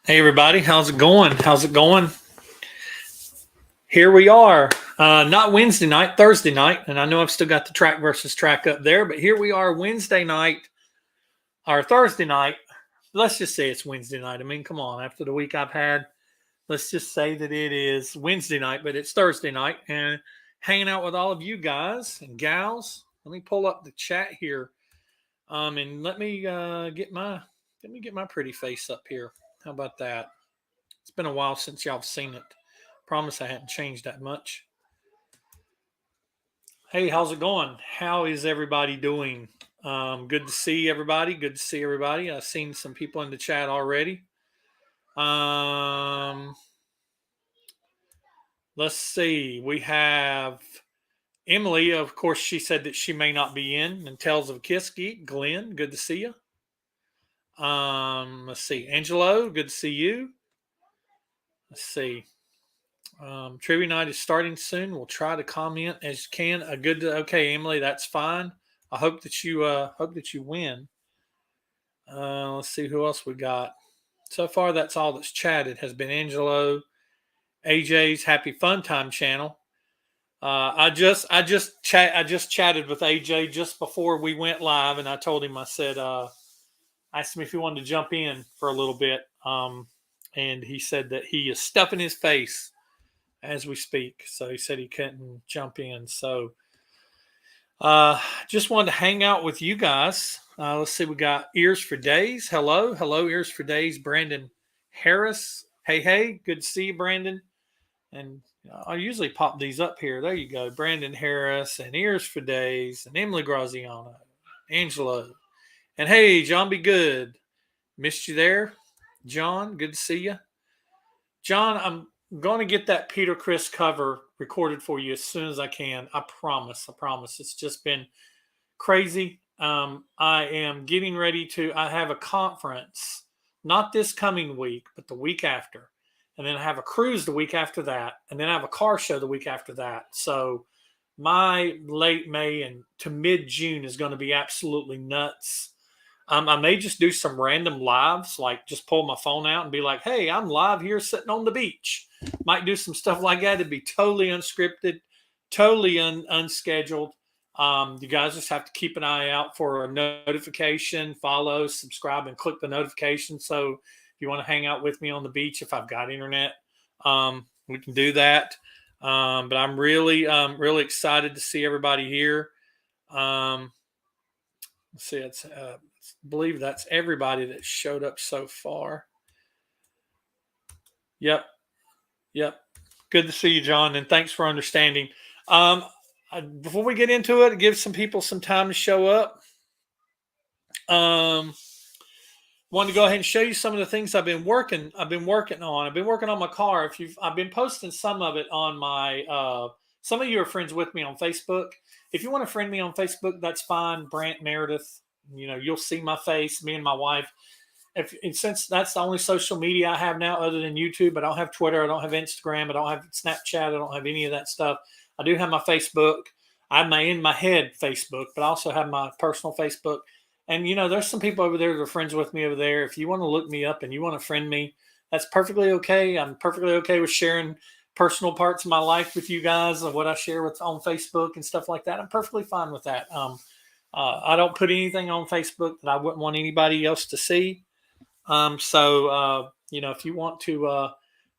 Hey everybody, how's it going? How's it going? Here we are. Not Wednesday night, Thursday night, and I know I've still got the track versus track up there, but here we are Wednesday night or Thursday night. Let's just say it's Wednesday night. I mean, come on, after the week I've had, let's just say that it is Wednesday night, but it's Thursday night and hanging out with all of you guys and gals. Let me pull up the chat here. And let me get my pretty face up here. How about that? It's been a while since y'all have seen it. Promise I hadn't changed that much. Hey, how's it going? How is everybody doing? Good to see everybody. Good to see everybody. I've seen some people in the chat already. Um, let's see. We have Emily. Of course, she said that she may not be in. And Tales of Kiski. Glenn, good to see you. Let's see. Angelo, good to see you. Let's see. Trivia night is starting soon. We'll try to comment as you can. Okay, Emily, that's fine. I hope that you win. Let's see who else we got. So far, that's all that's chatted. Has been Angelo, AJ's Happy Fun Time channel. I just chatted with AJ just before we went live, and I told him, I said, asked him if he wanted to jump in for a little bit, and he said that he is stuffing his face as we speak. So he said he couldn't jump in. So just wanted to hang out with you guys. Let's see. We got Ears for Days. Hello. Hello, Ears for Days. Brandon Harris. Hey. Good to see you, Brandon. And I usually pop these up here. There you go. Brandon Harris and Ears for Days and Emily Graziano, Angelo. And hey, John Be Good. Missed you there. John, good to see you. John, I'm going to get that Peter Chris cover recorded for you as soon as I can. I promise. I promise. It's just been crazy. I am getting ready to. I have a conference, not this coming week, but the week after, and then I have a cruise the week after that, and then I have a car show the week after that. So my late May and to mid June is going to be absolutely nuts. I may just do some random lives, like just pull my phone out and be like, "Hey, I'm live here sitting on the beach." Might do some stuff like that. It'd be totally unscripted, totally unscheduled. You guys just have to keep an eye out for a notification, follow, subscribe, and click the notification. So if you want to hang out with me on the beach, if I've got internet, we can do that. But I'm really excited to see everybody here. Let's see, I believe that's everybody that showed up so far. Yep. Good to see you, John, and thanks for understanding. Before we get into it, give some people some time to show up. Want to go ahead and show you some of the things I've been working on. I've been working on my car. I've been posting some of it on my. Some of you are friends with me on Facebook. If you want to friend me on Facebook, that's fine. Brant Meredith. You'll see my face, me and my wife. Since that's the only social media I have now other than YouTube, I don't have Twitter, I don't have Instagram, I don't have Snapchat, I don't have any of that stuff. I do have my Facebook. I have my in my head Facebook, but I also have my personal Facebook. And there's some people over there that are friends with me over there. If you want to look me up and you want to friend me, that's perfectly okay. I'm perfectly okay with sharing personal parts of my life with you guys of what I share with on Facebook and stuff like that. I'm perfectly fine with that. I don't put anything on Facebook that I wouldn't want anybody else to see. If you want to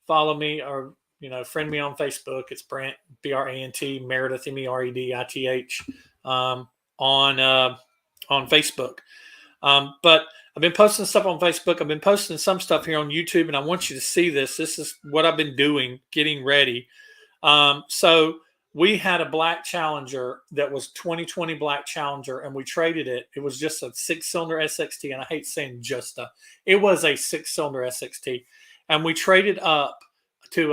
follow me or friend me on Facebook, it's Brant Brant Meredith Meredith on Facebook. But I've been posting stuff on Facebook. I've been posting some stuff here on YouTube, and I want you to see this. This is what I've been doing, getting ready. So we had a black Challenger that was 2020 black Challenger, and we traded it. It was just a 6-cylinder SXT, and I hate saying it was a 6-cylinder SXT, and we traded up to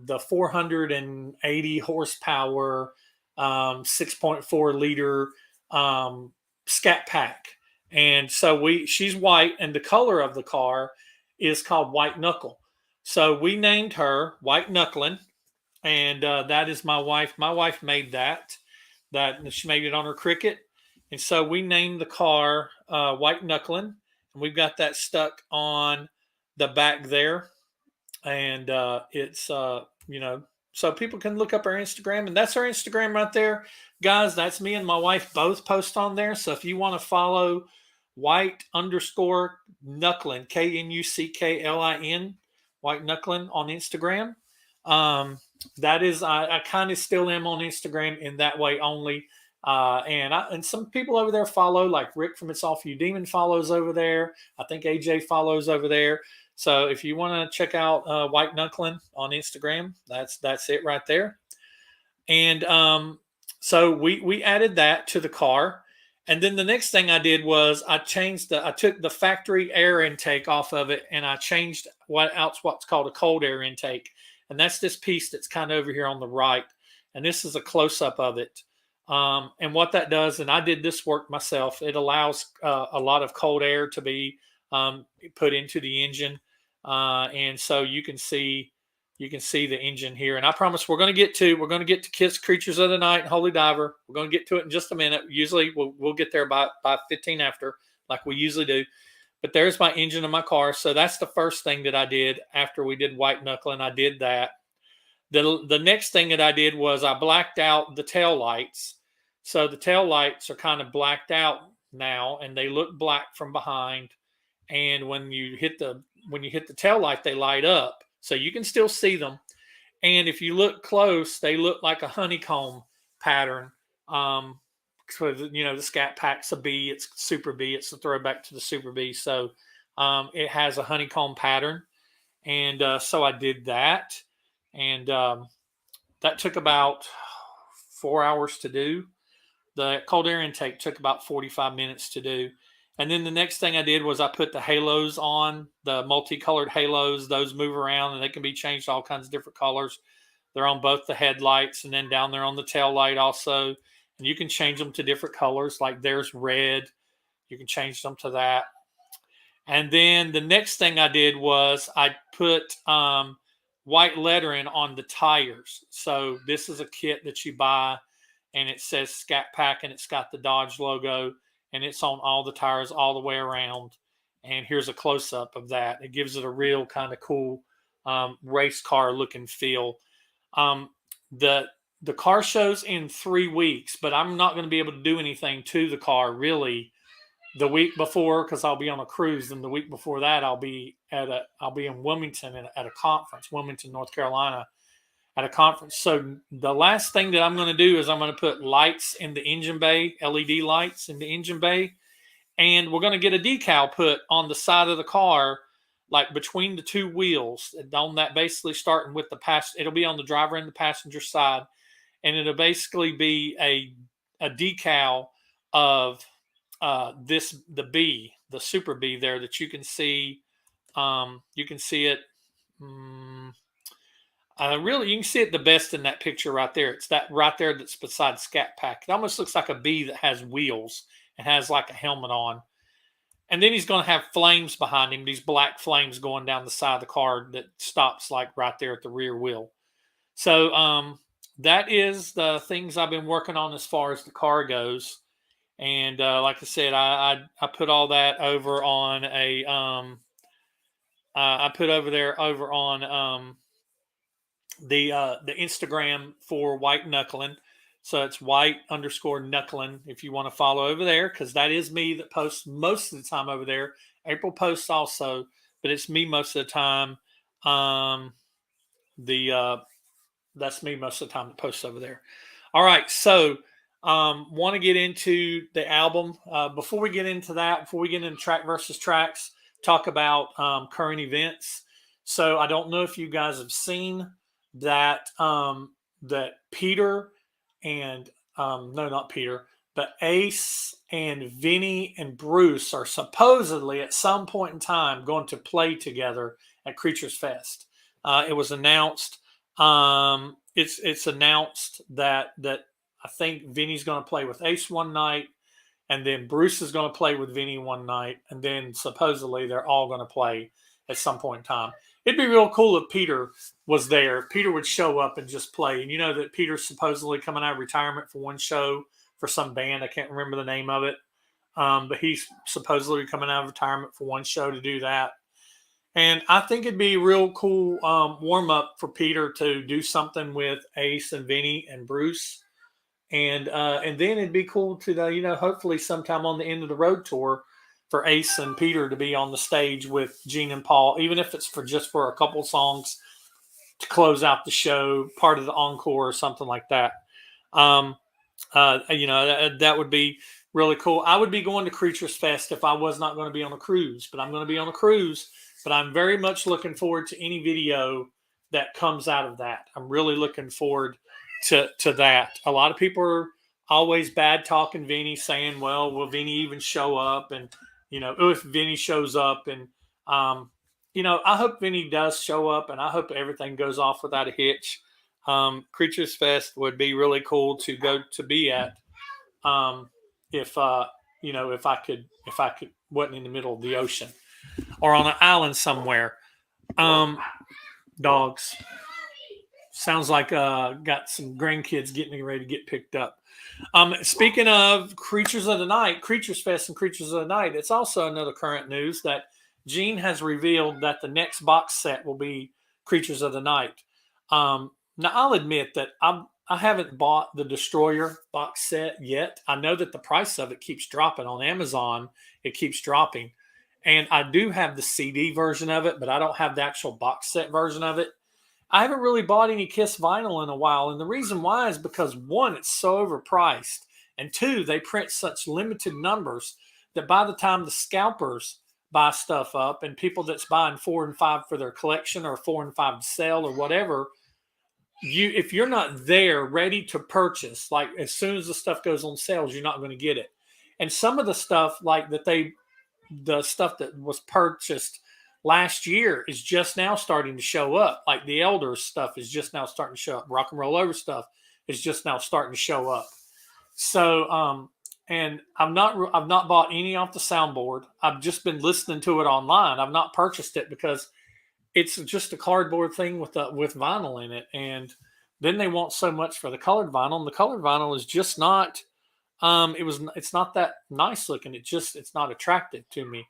the 480 horsepower, 6.4 liter Scat Pack, and so she's white, and the color of the car is called White Knuckle. So we named her White Knuckling. And that is my wife. My wife made that. She made it on her Cricket. And so we named the car White Knuckling. And we've got that stuck on the back there, and it's so people can look up our Instagram, and that's our Instagram right there, guys. That's me and my wife both post on there. So if you want to follow White_Knucklin, KNUCKLIN, White Knucklin on Instagram. That is, I kind of still am on Instagram in that way only. And some people over there follow, like Rick from It's All For You Demon follows over there. I think AJ follows over there. So if you want to check out White Knucklin on Instagram, that's it right there. And so we added that to the car. And then the next thing I did was I took the factory air intake off of it, and I changed what's called a cold air intake. And that's this piece that's kind of over here on the right. And this is a close up of it. And what that does, and I did this work myself, it allows a lot of cold air to be put into the engine. And so you can see the engine here. And I promise we're going to get to Kiss Creatures of the Night and Holy Diver. We're going to get to it in just a minute. Usually we'll get there by 15 after, like we usually do. But there's my engine of my car. So that's the first thing that I did after we did White Knuckling. I did that. The next thing that I did was I blacked out the tail lights. So the tail lights are kind of blacked out now, and they look black from behind. And when you hit the tail light, they light up. So you can still see them. And if you look close, they look like a honeycomb pattern. So, the Scat Pack's a B. It's Super B. It's a throwback to the Super B. So it has a honeycomb pattern. And so I did that. And that took about 4 hours to do. The cold air intake took about 45 minutes to do. And then the next thing I did was I put the halos on, the multicolored halos. Those move around, and they can be changed all kinds of different colors. They're on both the headlights and then down there on the tail light also. And you can change them to different colors, like there's red. You can change them to that. And then the next thing I did was I put white lettering on the tires. So this is a kit that you buy, and it says Scat Pack, and it's got the Dodge logo. And it's on all the tires all the way around. And here's a close-up of that. It gives it a real kind of cool race car looking feel. The car show's in 3 weeks, but I'm not going to be able to do anything to the car really the week before, because I'll be on a cruise. And the week before that, I'll be in Wilmington at a conference, Wilmington, North Carolina, at a conference. So the last thing that I'm going to do is I'm going to put lights in the engine bay, LED lights in the engine bay. And we're going to get a decal put on the side of the car, like between the two wheels, on that, basically starting with it'll be on the driver and the passenger side. And it'll basically be a decal of the B, the Super B there, that you can see. You can see it. Really, you can see it the best in that picture right there. It's that right there that's beside Scat Pack. It almost looks like a bee that has wheels and has like a helmet on. And then he's going to have flames behind him, these black flames going down the side of the car that stops like right there at the rear wheel. So that is the things I've been working on as far as the car goes. And like I said, I put all that over on I put over there over on the Instagram for White Knuckling. So it's White_Knuckling if you want to follow over there, because that is me that posts most of the time over there. April posts also, but it's me most of the time. That's me most of the time that posts over there. All right, so want to get into the album. Before we get into that, before we get into track versus tracks, talk about current events. So I don't know if you guys have seen that that Peter and no, not Peter, but Ace and Vinny and Bruce are supposedly at some point in time going to play together at Creatures Fest. It was announced. It's announced that I think Vinny's going to play with Ace one night, and then Bruce is going to play with Vinny one night, and then supposedly they're all going to play at some point in time. It'd be real cool if Peter was there. Peter would show up and just play. And you know that Peter's supposedly coming out of retirement for one show for some band. I can't remember the name of it. But he's supposedly coming out of retirement for one show to do that. And I think it'd be a real cool warm up for Peter to do something with Ace and Vinny and Bruce, and then it'd be cool to hopefully sometime on the end of the road tour for Ace and Peter to be on the stage with Gene and Paul, even if it's for a couple songs to close out the show, part of the encore or something like that. Um, that would be really cool. I would be going to Creatures Fest if I was not going to be on a cruise, but I'm going to be on a cruise. But I'm very much looking forward to any video that comes out of that. I'm really looking forward to that. A lot of people are always bad talking Vinny, saying, "Well, will Vinny even show up?" And if Vinny shows up, and I hope Vinny does show up, and I hope everything goes off without a hitch. Creatures Fest would be really cool to go to be at. If if I could wasn't in the middle of the ocean or on an island somewhere. Dogs. Sounds like got some grandkids getting ready to get picked up. Speaking of Creatures of the Night, Creatures Fest and Creatures of the Night, it's also another current news that Gene has revealed that the next box set will be Creatures of the Night. Now, I'll admit that I haven't bought the Destroyer box set yet. I know that the price of it keeps dropping on Amazon. It keeps dropping. And I do have the CD version of it, but I don't have the actual box set version of it. I haven't really bought any Kiss vinyl in a while. And the reason why is because, one, it's so overpriced. And two, they print such limited numbers that by the time the scalpers buy stuff up and people that's buying 4 and 5 for their collection or 4 and 5 to sell or whatever, if you're not there ready to purchase, like as soon as the stuff goes on sales, you're not going to get it. And some of the stuff like the stuff that was purchased last year is just now starting to show up. Like the Elders stuff is just now starting to show up. Rock and Roll Over stuff is just now starting to show up. So, and I've not bought any off the soundboard. I've just been listening to it online. I've not purchased it because it's just a cardboard thing with vinyl in it. And then they want so much for the colored vinyl. And the colored vinyl is just not, it's not that nice looking. It's not attractive to me.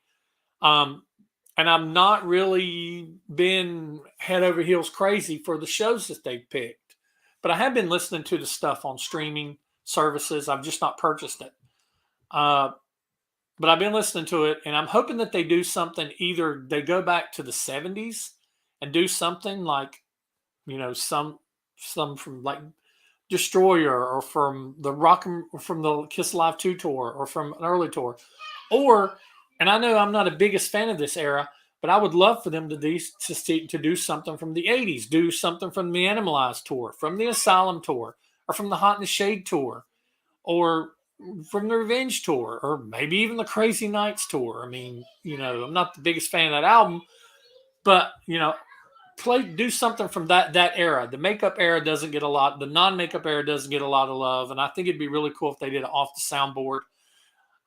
And I'm not really been head over heels crazy for the shows that they've picked, but I have been listening to the stuff on streaming services. I've just not purchased it. But I've been listening to it, and I'm hoping that they do something. Either they go back to the 70s and do something like, some from like Destroyer or from the Kiss Live 2 tour or from an early tour. Or, and I know I'm not the biggest fan of this era, but I would love for them to do something from the 80s, do something from the Animalized tour, from the Asylum tour, or from the Hot in the Shade tour, or from the Revenge tour, or maybe even the Crazy Nights tour. I mean, I'm not the biggest fan of that album, but do something from that era. The makeup era doesn't get a lot. The non-makeup era doesn't get a lot of love, and I think it'd be really cool if they did it off the soundboard.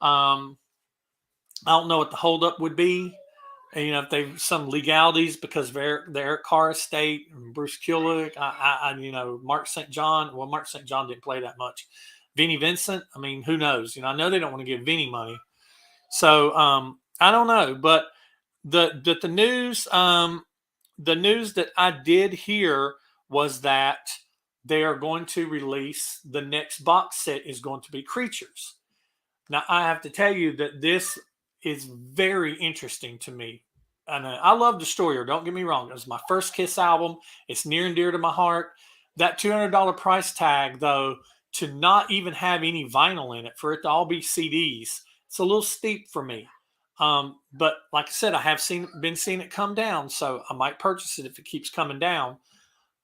I don't know what the holdup would be. If they some legalities because of the Eric Carr estate, Bruce Kulick, Mark St. John. Well, Mark St. John didn't play that much. Vinnie Vincent. I mean, who knows? I know they don't want to give Vinnie money, so I don't know. But the news, the news that I did hear was that they are going to release the next box set is going to be Creatures. Now, I have to tell you that this is very interesting to me. And I love Destroyer. Don't get me wrong. It was my first Kiss album. It's near and dear to my heart. That $200 price tag, though, to not even have any vinyl in it, for it to all be CDs, it's a little steep for me. But like I said, I have been seeing it come down, so I might purchase it if it keeps coming down.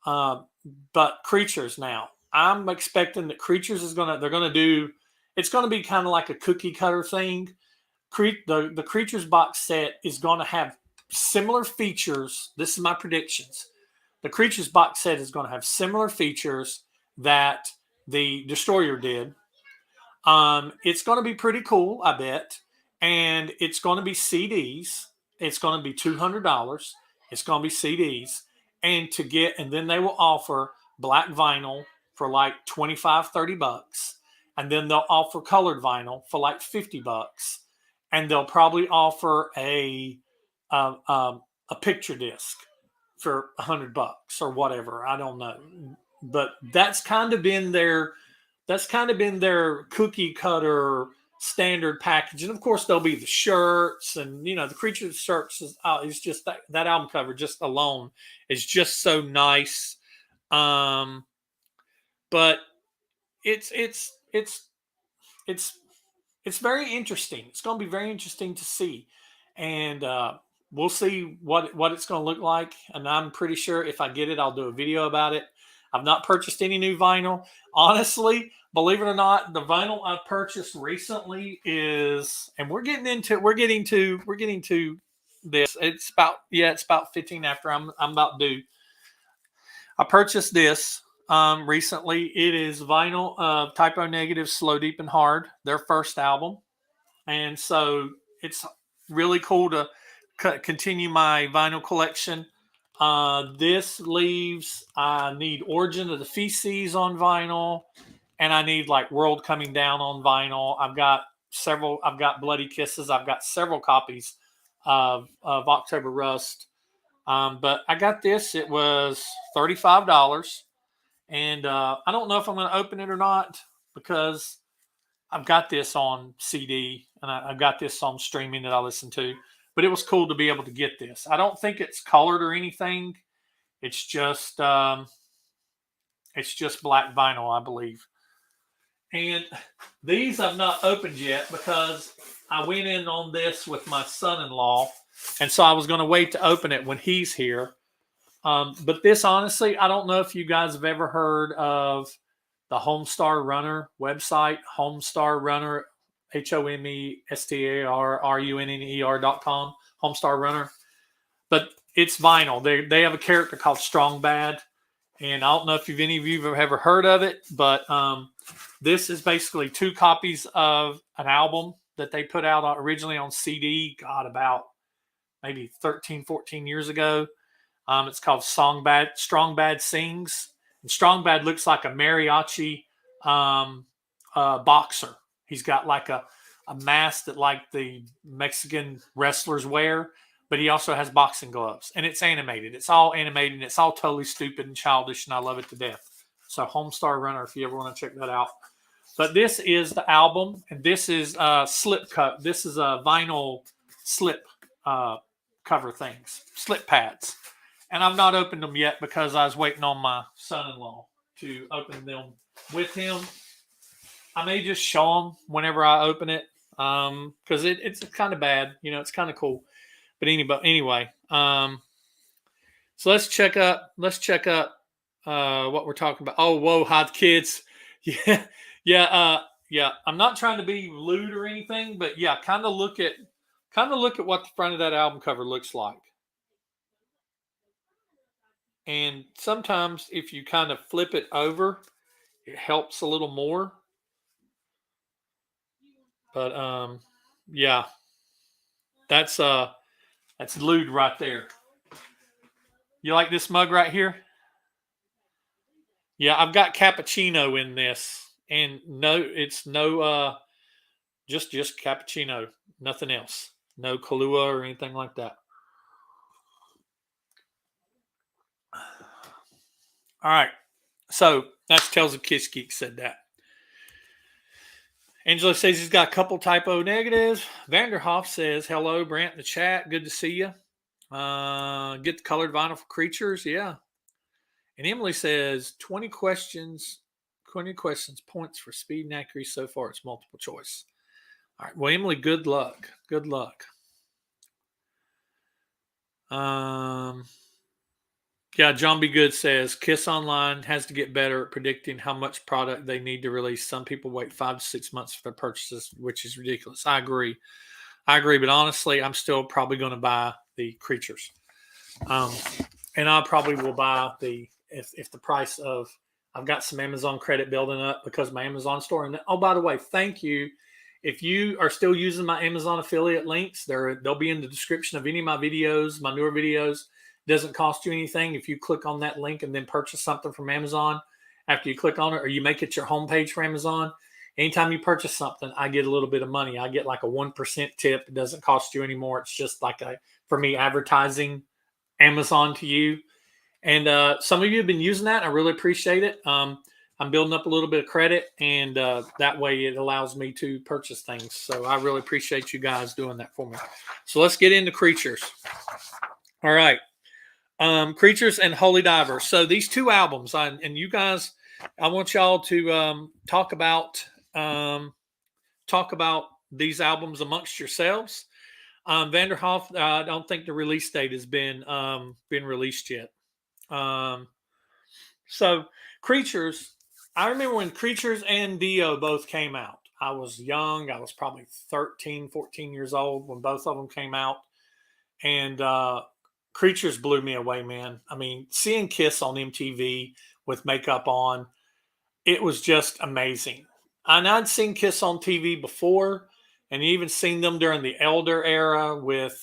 But Creatures now, I'm expecting that Creatures it's going to be kind of like a cookie cutter thing. The Creatures box set is going to have similar features. This is my predictions. The Creatures box set is going to have similar features that the Destroyer did. It's going to be pretty cool, I bet. And it's going to be CDs. It's going to be $200. It's going to be CDs. And then they will offer black vinyl for like $25-$30. And then they'll offer colored vinyl for like $50. And they'll probably offer a a picture disc for $100 or whatever. I don't know, but that's kind of been their cookie cutter standard package. And of course, there'll be the shirts, and the Creatures shirts is just that album cover just alone is just so nice. But it's very interesting. It's going to be very interesting to see, and we'll see what it's going to look like. And I'm pretty sure if I get it, I'll do a video about it. I've not purchased any new vinyl. Honestly, believe it or not, the vinyl I've purchased recently is, and we're getting to this. It's about 15 after I'm about due. I purchased this recently. It is vinyl of Type O Negative, Slow, Deep, and Hard, their first album. And so it's really cool to continue my vinyl collection. This leaves, I need Origin of the Feces on vinyl, and I need like World Coming Down on vinyl. I've got Bloody Kisses. I've got several copies of October Rust. But I got this. It was $35. And I don't know if I'm going to open it or not, because I've got this on CD and I've got this on streaming that I listen to. But it was cool to be able to get this. I don't think it's colored or anything. It's just black vinyl, I believe. And these I've not opened yet because I went in on this with my son-in-law, and so I was going to wait to open it when he's here. But this, honestly, I don't know if you guys have ever heard of the Homestar Runner website, Homestar Runner, HOMESTARRUNNER.com, Homestar Runner. But it's vinyl. They have a character called Strong Bad, and I don't know if any of you have ever heard of it, but this is basically 2 copies of an album that they put out originally on CD, about maybe 13, 14 years ago. It's called Strong Bad Sings. And Strong Bad looks like a mariachi boxer. He's got like a mask that like the Mexican wrestlers wear, but he also has boxing gloves. And it's animated. It's all animated. And it's all totally stupid and childish, and I love it to death. So Homestar Runner, if you ever want to check that out. But this is the album, and this is slip cut. This is a vinyl slip cover things, slip pads. And I've not opened them yet because I was waiting on my son-in-law to open them with him. I may just show them whenever I open it because it's kind of bad. It's kind of cool. But anyway, so let's check up what we're talking about. Oh, whoa, hot kids. Yeah. I'm not trying to be lewd or anything, but yeah, kind of look at what the front of that album cover looks like. And sometimes if you kind of flip it over, it helps a little more. But yeah, that's lewd right there. You like this mug right here? Yeah, I've got cappuccino in this, and it's just cappuccino, nothing else, no Kahlua or anything like that. All right, so that's Tales of Kiss Geek said that. Angela says he's got a couple Type O negatives. Vanderhoff says, hello, Brant in the chat. Good to see you. Get the colored vinyl for Creatures. Yeah. And Emily says 20 questions, points for speed and accuracy so far. It's multiple choice. All right. Well, Emily, good luck. Good luck. Yeah, John B. Good says Kiss Online has to get better at predicting how much product they need to release. Some people wait 5 to 6 months for their purchases, which is ridiculous. I agree, but honestly, I'm still probably going to buy the Creatures. And I probably will buy if the price of, I've got some Amazon credit building up because my Amazon store. And oh, by the way, thank you. If you are still using my Amazon affiliate links, they'll be in the description of any of my videos, my newer videos. Doesn't cost you anything if you click on that link and then purchase something from Amazon after you click on it, or you make it your homepage for Amazon. Anytime you purchase something, I get a little bit of money. I get like a 1% tip. It doesn't cost you anymore. It's just like for me, advertising Amazon to you. And some of you have been using that. I really appreciate it. I'm building up a little bit of credit, and that way it allows me to purchase things. So I really appreciate you guys doing that for me. So let's get into creatures. All right. Creatures and Holy Diver. So these two albums, and you guys, I want y'all to um, talk about these albums amongst yourselves. Vanderhoff, I don't think the release date has been released yet. Um, so Creatures, I remember when Creatures and Dio both came out. I was young. I was probably 13, 14 years old when both of them came out. And Creatures blew me away, man. I mean, seeing Kiss on MTV with makeup on, it was just amazing. And I'd seen Kiss on TV before, and even seen them during the Elder era with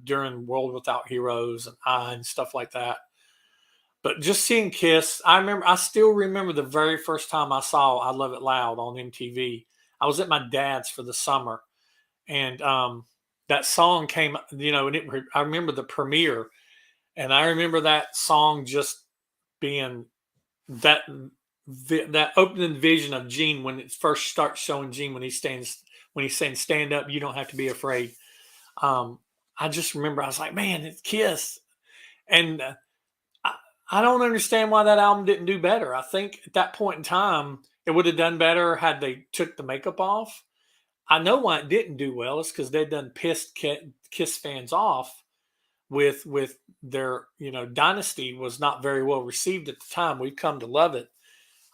during World Without Heroes and and stuff like that. But just seeing Kiss, I still remember the very first time I saw "I Love It Loud" on MTV. I was at my dad's for the summer, and that song came, I remember the premiere, and I remember that song just being that that opening vision of Gene when it first starts showing Gene when he's saying stand up, you don't have to be afraid. Um, I just remember I was like, man, it's Kiss, and I, I don't understand why that album didn't do better. I think at that point in time it would have done better had they took the makeup off. I know why it didn't do well. It's because they'd done pissed Kiss fans off with their Dynasty was not very well received at the time. We've come to love it.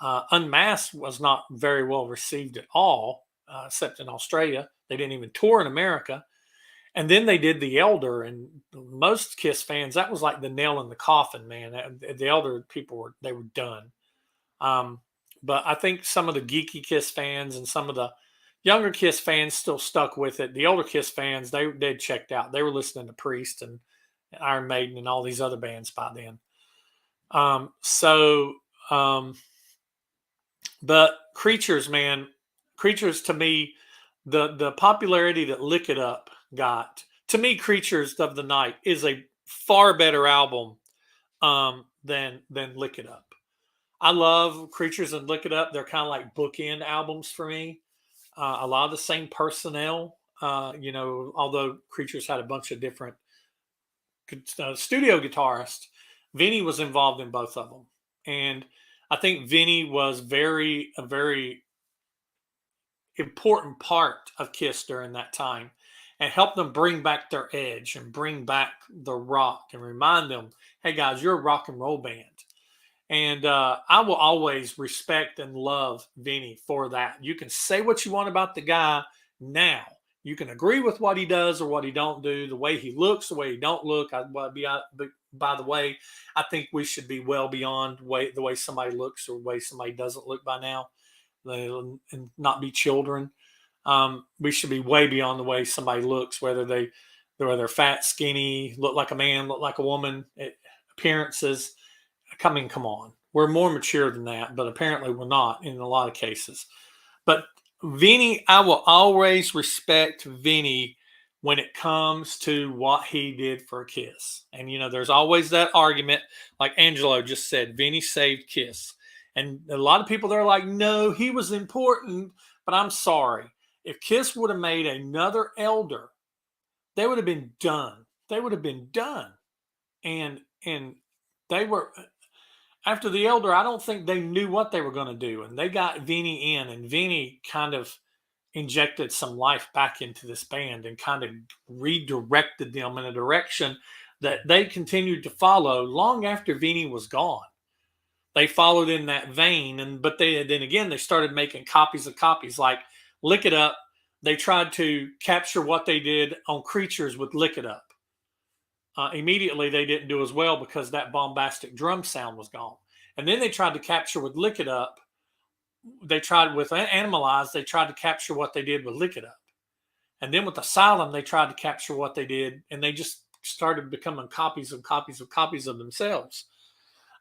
Unmasked was not very well received at all, except in Australia. They didn't even tour in America. And then they did The Elder, and most Kiss fans, that was like the nail in the coffin, man. The Elder people were done. Um, but I think some of the geeky Kiss fans and some of the younger Kiss fans still stuck with it. The older Kiss fans, they checked out. They were listening to Priest and Iron Maiden and all these other bands by then. Um, so, um, but Creatures, man, Creatures to me, the popularity that Lick It Up got, to me, Creatures of the Night is a far better album than Lick It Up. I love Creatures and Lick It Up. They're kind of like bookend albums for me. A lot of the same personnel, although Creatures had a bunch of different studio guitarists. Vinny was involved in both of them, and I think Vinny was a very important part of Kiss during that time, and helped them bring back their edge and bring back the rock and remind them, "Hey guys, you're a rock and roll band." And I will always respect and love Vinny for that. You can say what you want about the guy now. You can agree with what he does or what he don't do, the way he looks, the way he don't look. By the way, I think we should be well beyond the way somebody looks or the way somebody doesn't look by now, and not be children. We should be way beyond the way somebody looks, whether they're fat, skinny, look like a man, look like a woman, appearances. I mean, come on. We're more mature than that, but apparently we're not in a lot of cases. But Vinny, I will always respect Vinny when it comes to what he did for Kiss. And, there's always that argument, like Angelo just said, Vinny saved Kiss. And a lot of people, they're like, no, he was important, but I'm sorry. If Kiss would have made another Elder, they would have been done. They would have been done. And they were after the Elder, I don't think they knew what they were going to do. And they got Vinny in, and Vinny kind of injected some life back into this band and kind of redirected them in a direction that they continued to follow long after Vinny was gone. They followed in that vein, but then again they started making copies of copies, like Lick It Up. They tried to capture what they did on Creatures with Lick It Up. Immediately they didn't do as well because that bombastic drum sound was gone. And then they tried to capture with Lick It Up. They tried with Animalize. They tried to capture what they did with Lick It Up. And then with Asylum, they tried to capture what they did, and they just started becoming copies of copies of copies of themselves.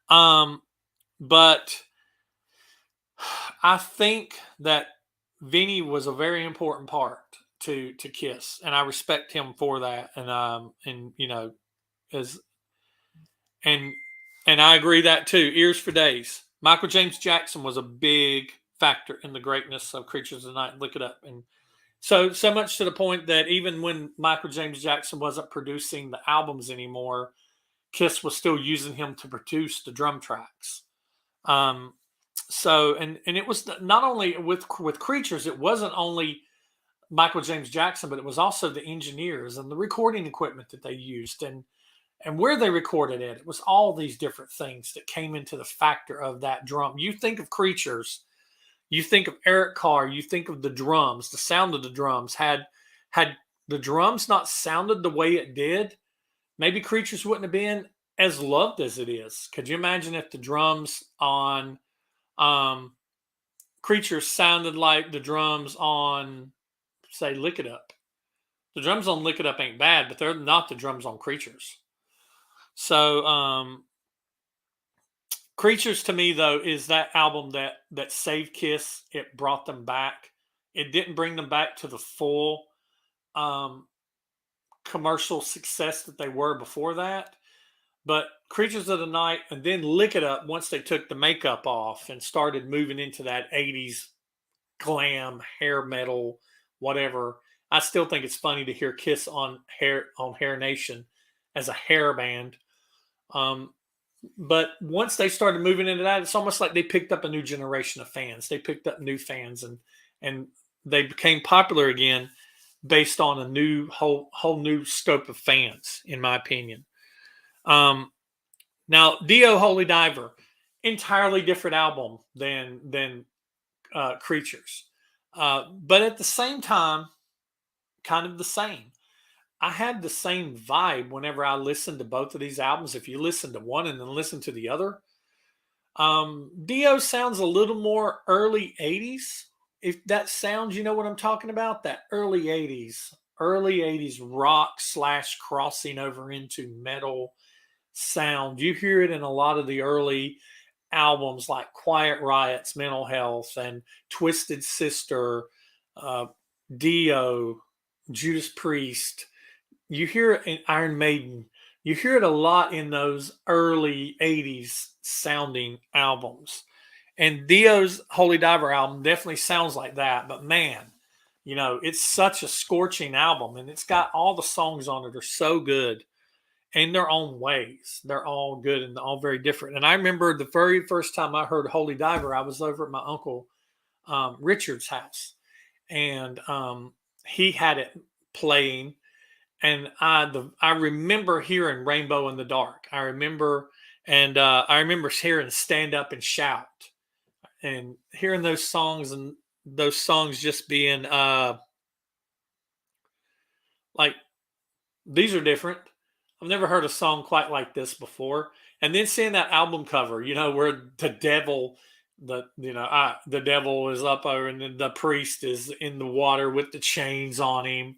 But I think that Vinny was a very important part to Kiss, and I respect him for that. And you know, as and and I agree that too. Ears for Days. Michael James Jackson was a big factor in the greatness of Creatures of the Night. Look it up. And so much to the point that even when Michael James Jackson wasn't producing the albums anymore, Kiss was still using him to produce the drum tracks. Um, and it was not only with Creatures, it wasn't only Michael James Jackson, but it was also the engineers and the recording equipment that they used and where they recorded it. It was all these different things that came into the factor of that drum. You think of Creatures, you think of Eric Carr, you think of the drums, the sound of the drums. Had the drums not sounded the way it did, maybe Creatures wouldn't have been as loved as it is. Could you imagine if the drums on Creatures sounded like the drums on, say, Lick It Up? The drums on Lick It Up ain't bad, but they're not the drums on Creatures. So, Creatures to me though is that album that saved Kiss. It brought them back. It didn't bring them back to the full commercial success that they were before that. But Creatures of the Night and then Lick It Up, once they took the makeup off and started moving into that 80s glam, hair metal, whatever. I still think it's funny to hear Kiss on Hair Nation as a hair band. But once they started moving into that, it's almost like they picked up a new generation of fans. They picked up new fans and they became popular again based on a new whole new scope of fans, in my opinion. Now Dio Holy Diver, entirely different album than Creatures, but at the same time, kind of the same. I had the same vibe whenever I listened to both of these albums. If you listen to one and then listen to the other, Dio sounds a little more early 80s. If that sounds, you know what I'm talking about? That early 80s rock / crossing over into metal sound. You hear it in a lot of the early albums like Quiet Riot's Mental Health and Twisted Sister, Dio, Judas Priest. You hear it in Iron Maiden. You hear it a lot in those early 80s sounding albums. And Dio's Holy Diver album definitely sounds like that. But man, you know, it's such a scorching album and it's got all the songs on it are so good in their own ways. They're all good and all very different. And I remember the very first time I heard Holy Diver, I was over at my uncle Richard's house. And he had it playing. And I remember hearing Rainbow in the Dark. I remember hearing Stand Up and Shout and hearing those songs and those songs just being like, these are different. I've never heard a song quite like this before. And then seeing that album cover, you know, where the devil, the devil is up over and then the priest is in the water with the chains on him.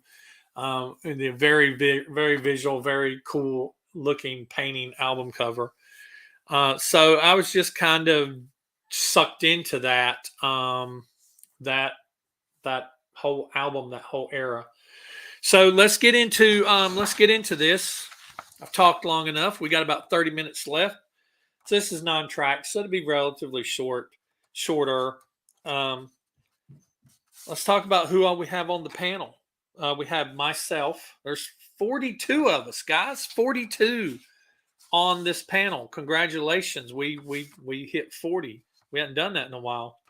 And the very, very visual, very cool looking painting album cover. So I was just kind of sucked into that whole album, that whole era. So let's get into this. I've talked long enough. We got about 30 minutes left. So this is non-track, so it'll be relatively shorter. Let's talk about who all we have on the panel. We have myself. There's 42 of us, guys. 42 on this panel. Congratulations. We hit 40. We hadn't done that in a while.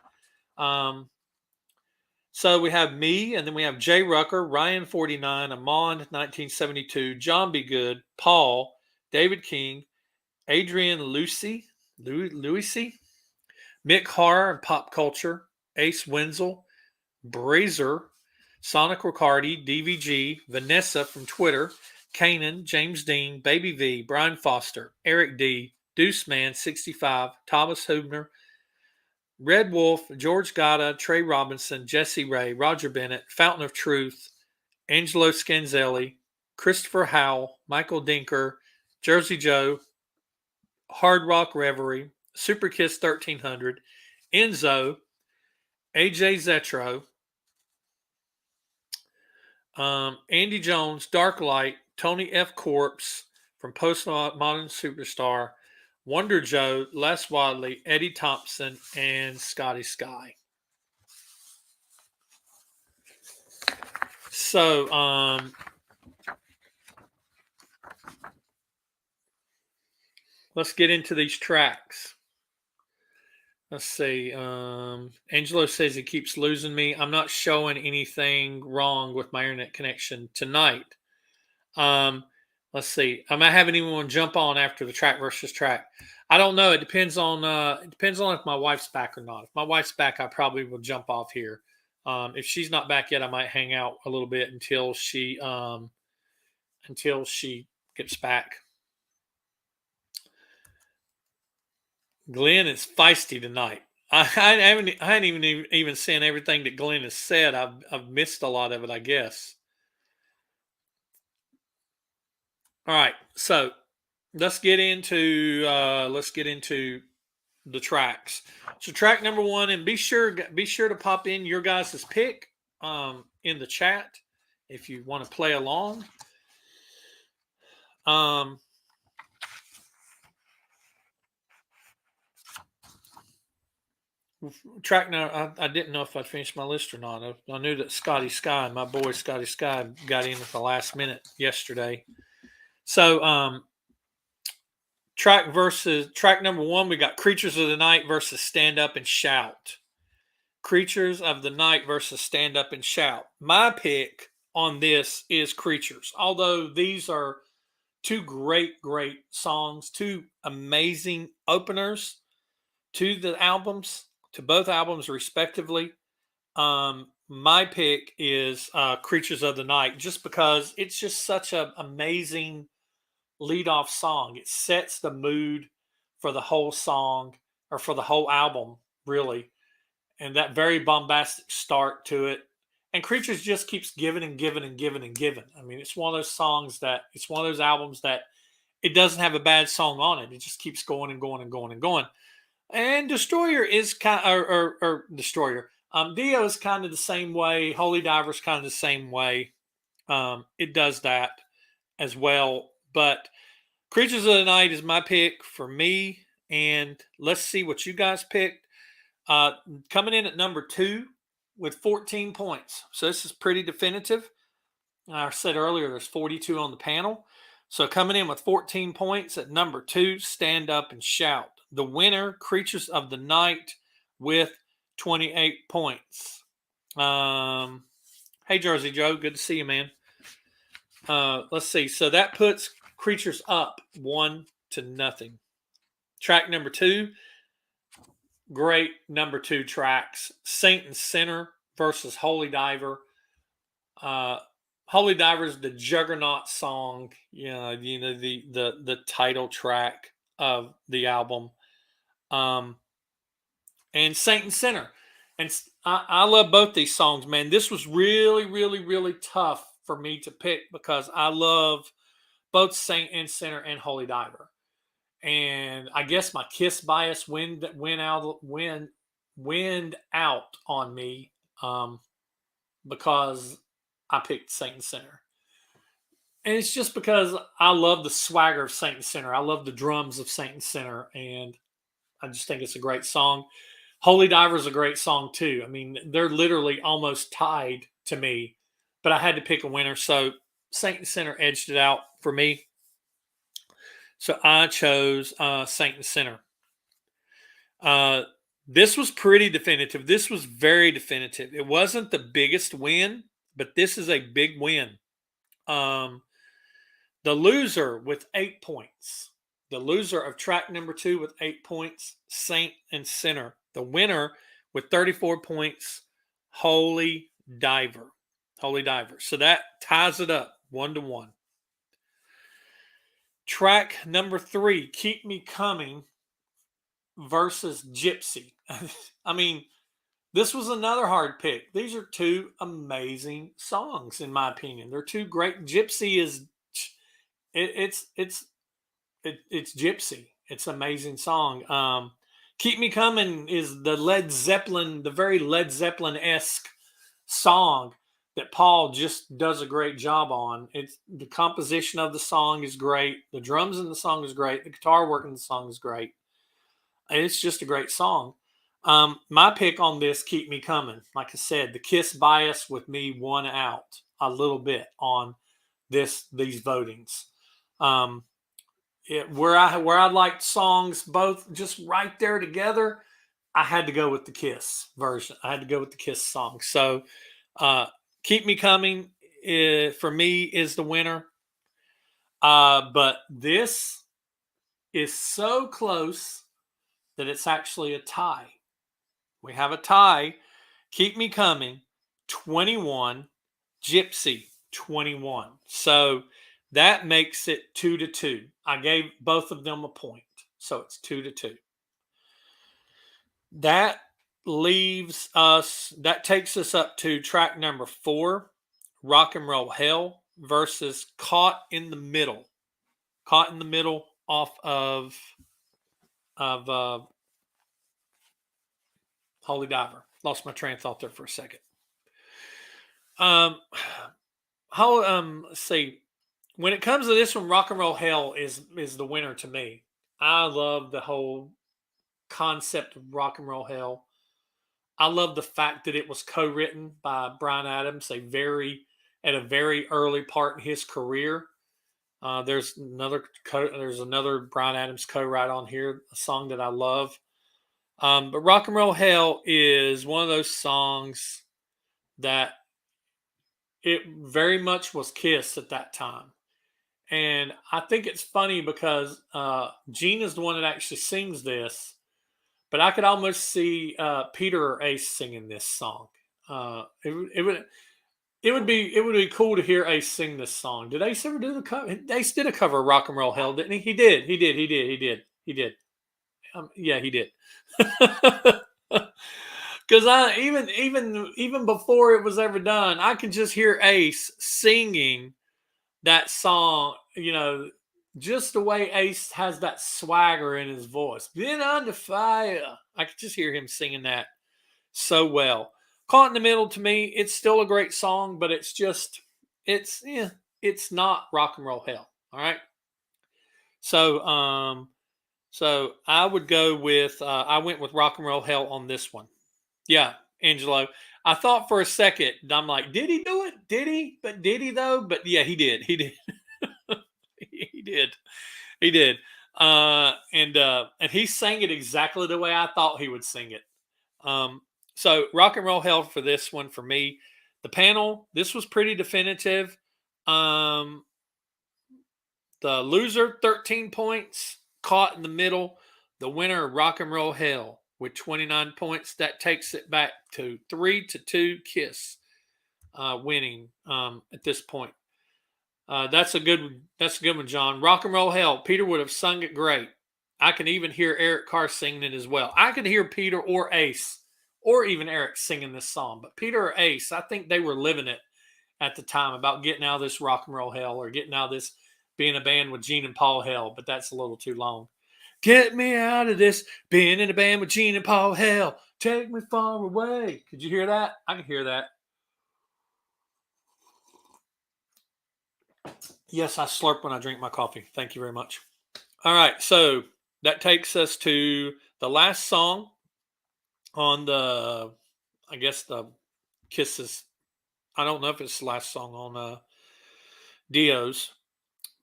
So we have me, and then we have Jay Rucker, Ryan 49, Amon 1972, John B. Good, Paul, David King, Adrian Lucy, Mick Horror and Pop Culture, Ace Wenzel, Brazer, Sonic Riccardi, DVG, Vanessa from Twitter, Kanan, James Dean, Baby V, Brian Foster, Eric D, Deuce Man 65, Thomas Hubner, Red Wolf, George Gatta, Trey Robinson, Jesse Ray, Roger Bennett, Fountain of Truth, Angelo Scanzelli, Christopher Howell, Michael Dinker, Jersey Joe, Hard Rock Reverie, Super Kiss 1300, Enzo, AJ Zetro, Andy Jones, Dark Light, Tony F. Corpse from Postmodern Superstar, Wonder Joe, Les Wadley, Eddie Thompson, and Scotty Sky. So, let's get into these tracks. Let's see. Angelo says he keeps losing me. I'm not showing anything wrong with my internet connection tonight. Let's see. I might have anyone jump on after the track versus track. I don't know. It depends on if my wife's back or not. If my wife's back, I probably will jump off here. If she's not back yet, I might hang out a little bit until she gets back. Glenn is feisty tonight. I hadn't even seen everything that Glenn has said. I've missed a lot of it, I guess. All right, so let's get into the tracks. So track number one, and be sure to pop in your guys' pick in the chat if you want to play along. Track now, I didn't know if I'd finished my list or not. I knew that Scotty Sky, my boy Scotty Sky, got in at the last minute yesterday. So track number one, we got Creatures of the Night versus Stand Up and Shout. Creatures of the Night versus Stand Up and Shout. My pick on this is Creatures. Although these are two great songs, two amazing openers to both albums respectively. My pick is Creatures of the Night, just because it's just such an amazing lead-off song. It sets the mood for the whole song, or for the whole album, really. And that very bombastic start to it. And Creatures just keeps giving and giving and giving and giving. I mean, it's one of those albums that it doesn't have a bad song on it. It just keeps going and going and going and going. And Destroyer is kind of, or Destroyer. Dio is kind of the same way. Holy Diver is kind of the same way. It does that as well. But Creatures of the Night is my pick for me. And let's see what you guys picked. Coming in at number 2 with 14 points. So this is pretty definitive. I said earlier there's 42 on the panel. So coming in with 14 points at number 2, Stand Up and Shout. The winner, Creatures of the Night, with 28 points. Hey, Jersey Joe. Good to see you, man. Let's see. So that puts Creatures up 1-0. Track number 2. Great number 2 tracks. Saint and Sinner versus Holy Diver. Holy Diver is the juggernaut song, the title track of the album. And Saint and Sinner. And I love both these songs, man. This was really, really, really tough for me to pick because I love both Saint and Sinner and Holy Diver. And I guess my Kiss bias went out on me because I picked Saint and Sinner. And it's just because I love the swagger of Saint and Sinner. I love the drums of Saint and Sinner. And I just think it's a great song. Holy Diver is a great song too. I mean, they're literally almost tied to me. But I had to pick a winner. So Saint and Sinner edged it out for me. So I chose Saint and Sinner. This was pretty definitive. This was very definitive. It wasn't the biggest win, but this is a big win. The loser with 8 points. The loser of track number 2 with 8 points, Saint and Sinner. The winner with 34 points, Holy Diver. Holy Diver. So that ties it up 1-1. Track number 3, Keep Me Coming versus Gypsy. I mean, this was another hard pick. These are two amazing songs, in my opinion. They're two great. Gypsy is, it's Gypsy. It's an amazing song. Keep Me Coming is the very Led Zeppelin-esque song that Paul just does a great job on. It's the composition of the song is great. The drums in the song is great. The guitar work in the song is great. It's just a great song. My pick on this, Keep Me Coming. Like I said, the Kiss bias with me won out a little bit on these votings. Where I liked songs both just right there together, I had to go with the Kiss version. I had to go with the Kiss song. So Keep Me Coming for me is the winner. But this is so close that it's actually a tie. We have a tie. Keep Me Coming, 21. Gypsy, 21. So that makes it 2-2. I gave both of them a point. So it's 2-2. That takes us up to track number 4, Rock and Roll Hell versus Caught in the Middle. Caught in the Middle off of Holy Diver. Lost my train of thought there for a second. Let's see. When it comes to this one, Rock and Roll Hell is the winner to me. I love the whole concept of Rock and Roll Hell. I love the fact that it was co-written by Bryan Adams, at a very early part in his career. There's another Bryan Adams co-write on here, a song that I love. But Rock and Roll Hell is one of those songs that it very much was Kiss at that time. And I think it's funny because Gene is the one that actually sings this, but I could almost see Peter or Ace singing this song. It would be cool to hear Ace sing this song. Did Ace ever do the cover? Ace did a cover of Rock and Roll Hell, didn't he? He did. He did. Yeah, he did. Because even before it was ever done, I could just hear Ace singing that song. Just the way Ace has that swagger in his voice. Been under fire. I could just hear him singing that so well. Caught in the Middle, to me, it's still a great song, but it's not Rock and Roll Hell. All right. So I would go with I went with Rock and Roll Hell on this one. Yeah, Angelo. I thought for a second, I'm like, did he do it? Did he? But did he though? But yeah, he did. He did. He did. And he sang it exactly the way I thought he would sing it. So Rock and Roll Hell for this one for me. The panel, this was pretty definitive. The loser, 13 points. Caught in the Middle. The winner, Rock and Roll Hell, with 29 points. That takes it back to 3-2 Kiss winning at this point. That's a good one, John. Rock and Roll Hell. Peter would have sung it great. I can even hear Eric Carr singing it as well. I could hear Peter or Ace or even Eric singing this song. But Peter or Ace, I think they were living it at the time about getting out of this Rock and Roll Hell or getting out of this being a band with Gene and Paul Hell. But that's a little too long. Get me out of this being in a band with Gene and Paul Hell. Take me far away. Could you hear that? I can hear that. Yes, I slurp when I drink my coffee. Thank you very much. All right, so that takes us to the last song on the Kisses. I don't know if it's the last song on Dio's,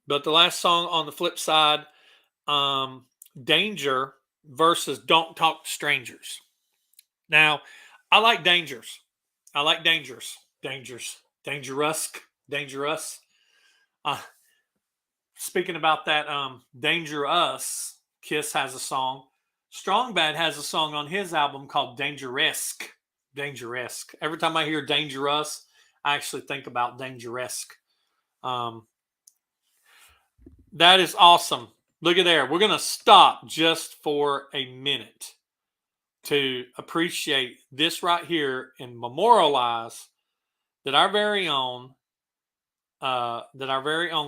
but the last song on the flip side, Danger versus Don't Talk to Strangers. Now, I like Dangers. I like Dangerous. Dangerous. Speaking about that, Dangerous, Kiss has a song. Strong Bad has a song on his album called Dangeresque. Every time I hear Dangerous, I actually think about Dangeresque. That is awesome. Look at there. We're going to stop just for a minute to appreciate this right here and memorialize that our very own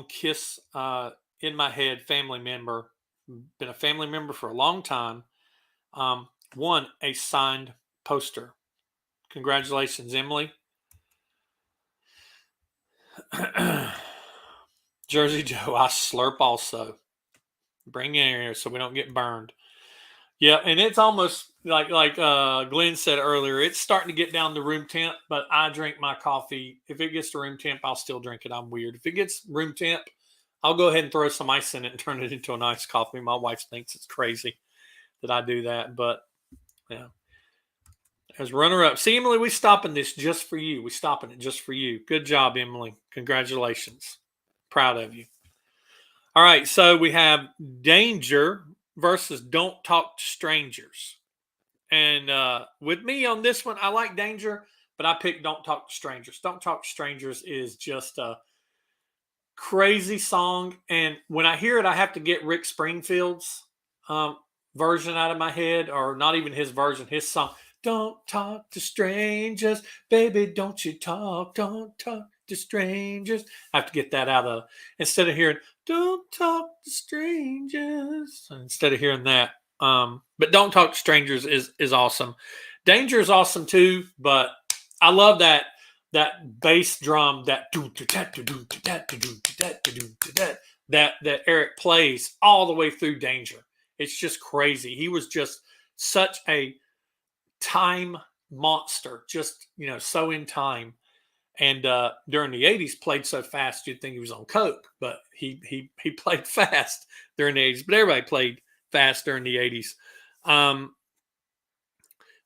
Kiss in my head family member, been a family member for a long time, won a signed poster. Congratulations, Emily. Jersey Joe, I slurp also. Bring it in here so we don't get burned. Yeah, and it's almost like Glenn said earlier, it's starting to get down to room temp, but I drink my coffee. If it gets to room temp, I'll still drink it. I'm weird. If it gets room temp, I'll go ahead and throw some ice in it and turn it into a nice coffee. My wife thinks it's crazy that I do that, but yeah. As runner up. See, Emily, we stopping this just for you. We stopping it just for you. Good job, Emily. Congratulations. Proud of you. All right, so we have Danger versus Don't Talk to Strangers. And with me on this one, I like Danger, but I picked Don't Talk to Strangers. Don't Talk to Strangers is just a crazy song. And when I hear it, I have to get Rick Springfield's version out of my head, or not even his version, his song. Don't talk to strangers, baby, don't you don't talk to strangers. I have to get that out of, instead of hearing, don't talk to strangers, instead of hearing that. But Don't Talk to Strangers is awesome. Danger is awesome too, but I love that bass drum, that that Eric plays all the way through Danger. It's just crazy. He was just such a time monster, just so in time. And during the 80s played so fast you'd think he was on coke, but he played fast during the 80s. But everybody played fast during the 80s.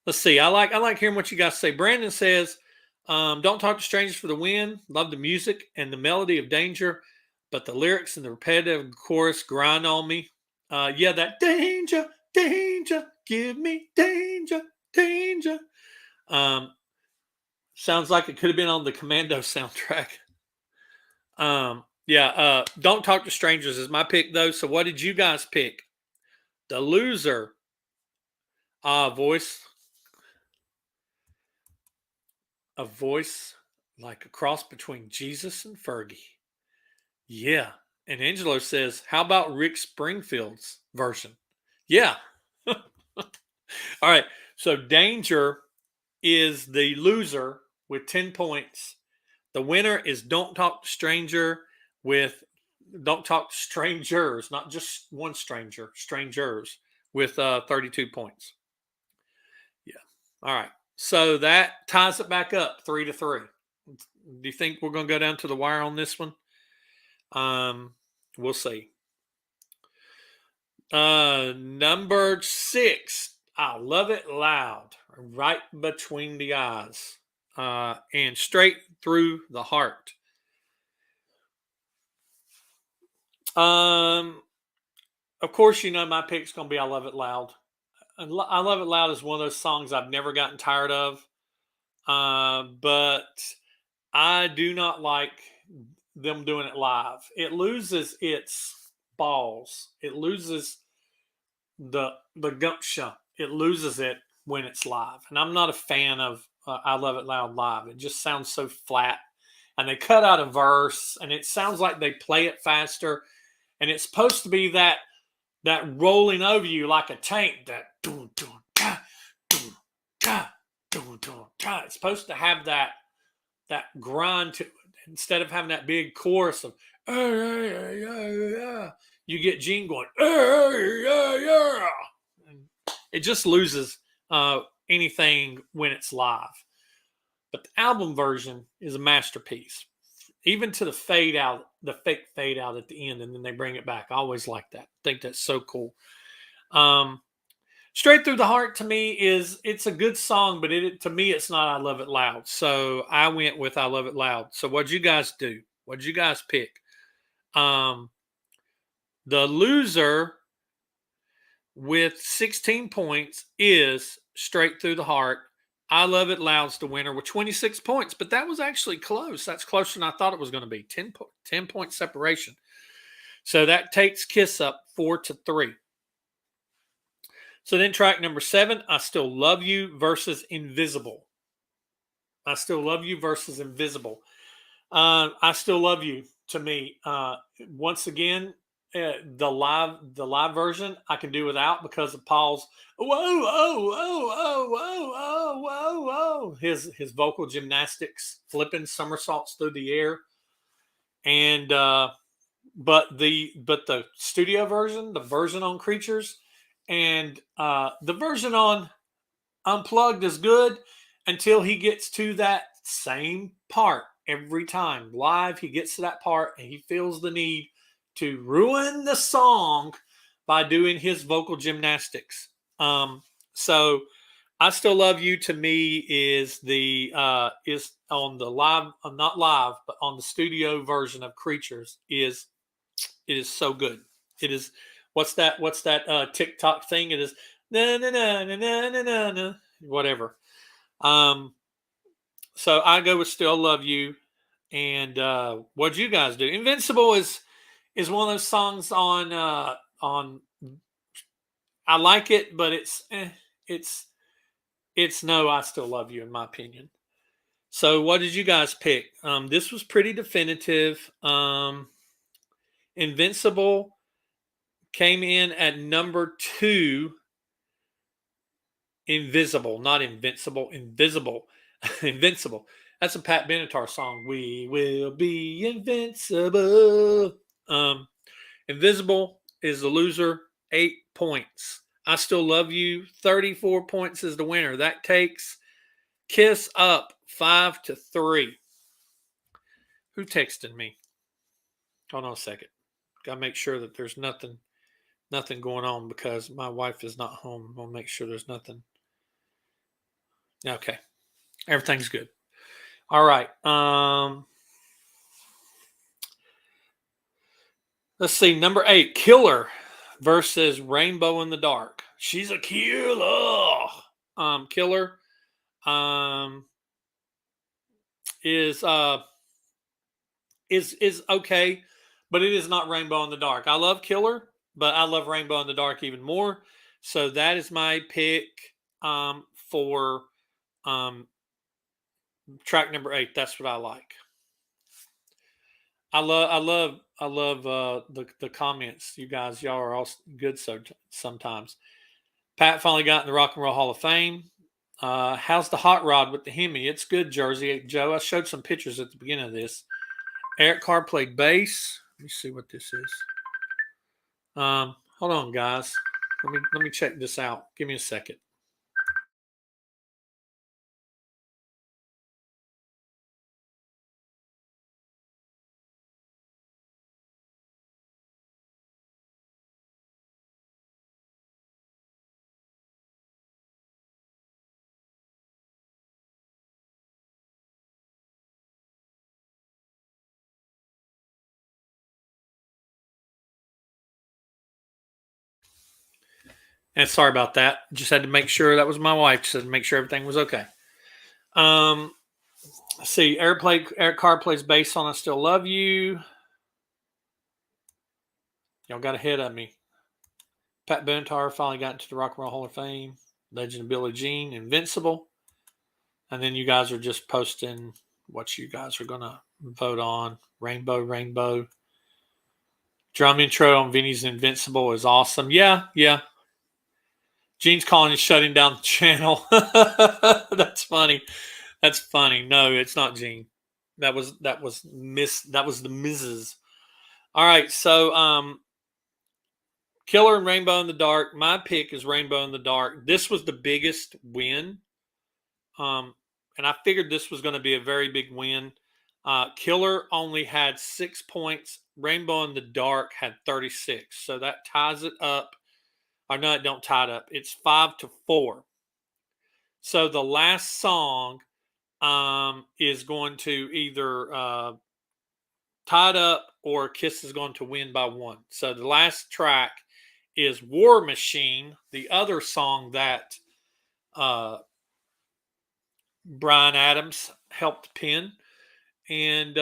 Let's see. I like hearing what you guys say. Brandon says, don't talk to strangers for the win. Love the music and the melody of Danger, but the lyrics and the repetitive chorus grind on me. Yeah, that danger, danger, give me danger, danger. Sounds like it could have been on the Commando soundtrack. Yeah, Don't Talk to Strangers is my pick, though. So what did you guys pick? The Loser. Voice. A voice like a cross between Jesus and Fergie. Yeah. And Angelo says, how about Rick Springfield's version? Yeah. All right. So Danger is the loser with 10 points. The winner is Don't Talk to Stranger with Don't Talk to Strangers, not just one stranger, strangers with 32 points. Yeah. All right. So that ties it back up 3-3. Do you think we're going to go down to the wire on this one? We'll see. Number 6. I Love It Loud, right between the eyes, and straight through the heart. Of course, my pick's going to be I Love It Loud. I Love It Loud is one of those songs I've never gotten tired of. But I do not like them doing it live. It loses its balls. It loses the gumption. It loses it when it's live. And I'm not a fan of I Love It Loud live. It just sounds so flat. And they cut out a verse, and it sounds like they play it faster. And it's supposed to be that rolling over you like a tank, that dun, dun, da, dun, da, dun, dun, da. It's supposed to have that grind to it. Instead of having that big chorus of you get Gene going, it just loses anything when it's live. But the album version is a masterpiece. Even to the fade out, the fake fade out at the end, and then they bring it back. I always like that. I think that's so cool. Straight Through the Heart to me it's a good song, but to me it's not I Love It Loud. So I went with I Love It Loud. So what'd you guys do? What'd you guys pick? The loser with 16 points is Straight Through the Heart. I Love It Loud's the winner with 26 points, but that was actually close. That's closer than I thought it was going to be. 10 point separation. So that takes Kiss up 4-3. So then track number 7, I Still Love You versus Invisible. I Still Love You versus Invisible. I Still Love You, to me, once again, the live version I can do without because of Paul's whoa, his vocal gymnastics, flipping somersaults through the air. and but the studio version, the version on Creatures, and the version on Unplugged is good until he gets to that same part every time. Live, he gets to that part and he feels the need to ruin the song by doing his vocal gymnastics. So I Still Love You to me is the is on the live, not live, but on the studio version of Creatures is it is so good. It is what's that TikTok thing? It is na na na na na na na na whatever. Um, so I go with Still Love You. And what'd you guys do? Invincible is one of those songs on I like it, but it's it's no I Still Love You in my opinion. So what did you guys pick? This was pretty definitive. Invincible came in at number 2. Invisible, not invincible, invisible, invincible. That's a Pat Benatar song. We will be invincible. Um, Invisible is the loser, 8 points. I Still Love You, 34 points is the winner. That takes Kiss Up 5-3. Who texted me? Hold on a second. Got to make sure that there's nothing going on because my wife is not home. I'm gonna make sure there's nothing. Okay, everything's good. All right. Let's see. Number 8, Killer versus Rainbow in the Dark. She's a killer. Killer is is okay, but it is not Rainbow in the Dark. I love Killer, but I love Rainbow in the Dark even more. So that is my pick for track number 8. That's what I like. I love the comments. You guys, y'all are all good. So sometimes Pat finally got in the Rock and Roll Hall of Fame. How's the hot rod with the Hemi? It's good, Jersey Joe. I showed some pictures at the beginning of this. Eric Carr played bass. Let me see what this is. Hold on, guys. Let me check this out. Give me a second. And sorry about that. Just had to make sure that was my wife. Just had to make sure everything was okay. Let's see. Eric Carr plays bass on "I Still Love You." Y'all got ahead of me. Pat Benatar finally got into the Rock and Roll Hall of Fame. Legend of Billie Jean, Invincible. And then you guys are just posting what you guys are going to vote on. Rainbow. Drum intro on Vinny's Invincible is awesome. Yeah. Gene's calling and shutting down the channel. That's funny. That's funny. No, it's not Gene. That was the Mrs. All right, so Killer and Rainbow in the Dark. My pick is Rainbow in the Dark. This was the biggest win. And I figured this was going to be a very big win. Killer only had 6 points. Rainbow in the Dark had 36. So that ties it up. Or no, it don't tie it up. It's 5-4. So the last song is going to either tie it up or Kiss is going to win by 1. So the last track is War Machine, the other song that Brian Adams helped pen. And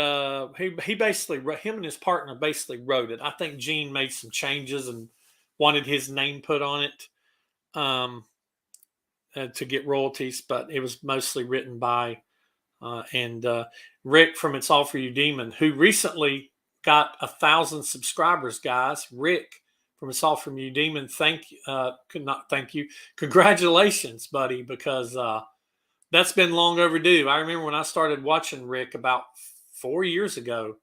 he basically, him and his partner basically wrote it. I think Gene made some changes and wanted his name put on it to get royalties, but it was mostly written by Rick from It's All For You Demon, who recently got 1,000 subscribers, guys. Rick from It's All For You Demon, thank you. Congratulations, buddy, because that's been long overdue. I remember when I started watching Rick about 4 years ago.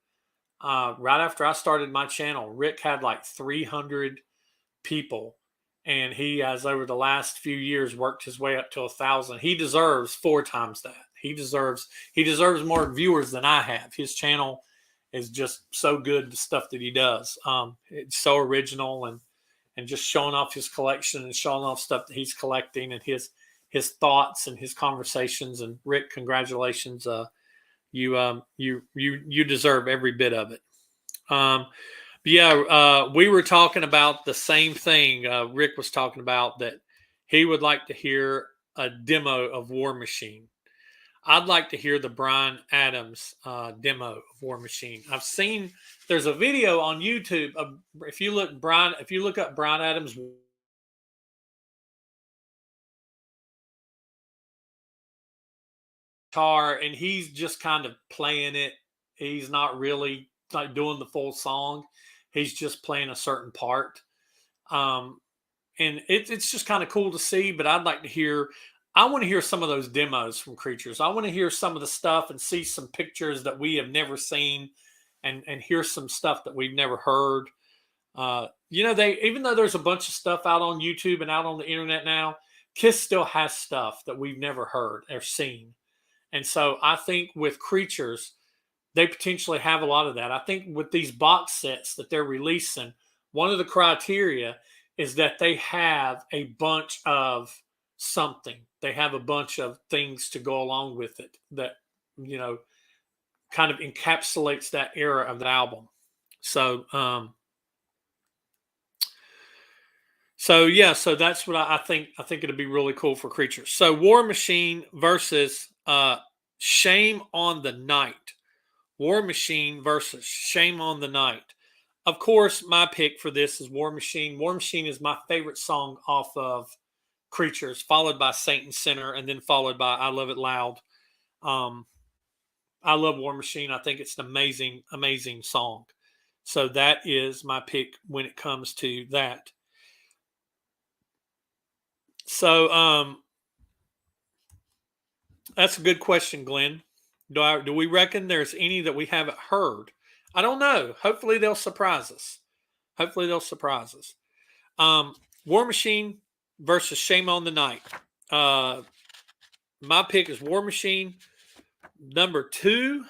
right after I started my channel, Rick had like 300 people, and he has over the last few years worked his way up to 1,000. He deserves 4 times that. He deserves more viewers than I have. His channel is just so good. The stuff that he does, it's so original, and just showing off his collection and showing off stuff that he's collecting and his thoughts and his conversations. And Rick, congratulations. You deserve every bit of it. We were talking about the same thing. Rick was talking about that he would like to hear a demo of War Machine. I'd like to hear the Bryan Adams demo of War Machine. I've seen there's a video on YouTube of, if you look up Bryan Adams guitar, and he's just kind of playing it. He's not really like doing the full song. He's just playing a certain part. And it's just kind of cool to see, but I want to hear some of those demos from Creatures. I want to hear some of the stuff and see some pictures that we have never seen, and hear some stuff that we've never heard. Even though there's a bunch of stuff out on YouTube and out on the internet now, Kiss still has stuff that we've never heard or seen. And so I think with Creatures, they potentially have a lot of that. I think with these box sets that they're releasing, one of the criteria is that they have a bunch of something. They have a bunch of things to go along with it that, kind of encapsulates that era of the album. So that's what I think. I think it'd be really cool for Creatures. So War Machine versus Shame on the Night. War Machine versus Shame on the Night. Of course, my pick for this is War Machine. War Machine is my favorite song off of Creatures, followed by Saint and Sinner, and then followed by I Love It Loud. I love War Machine. I think it's an amazing, amazing song. So that is my pick when it comes to that. So that's a good question, Glenn. Do we reckon there's any that we haven't heard? I don't know. Hopefully they'll surprise us. War Machine versus Shame on the Night. My pick is War Machine. Number 2,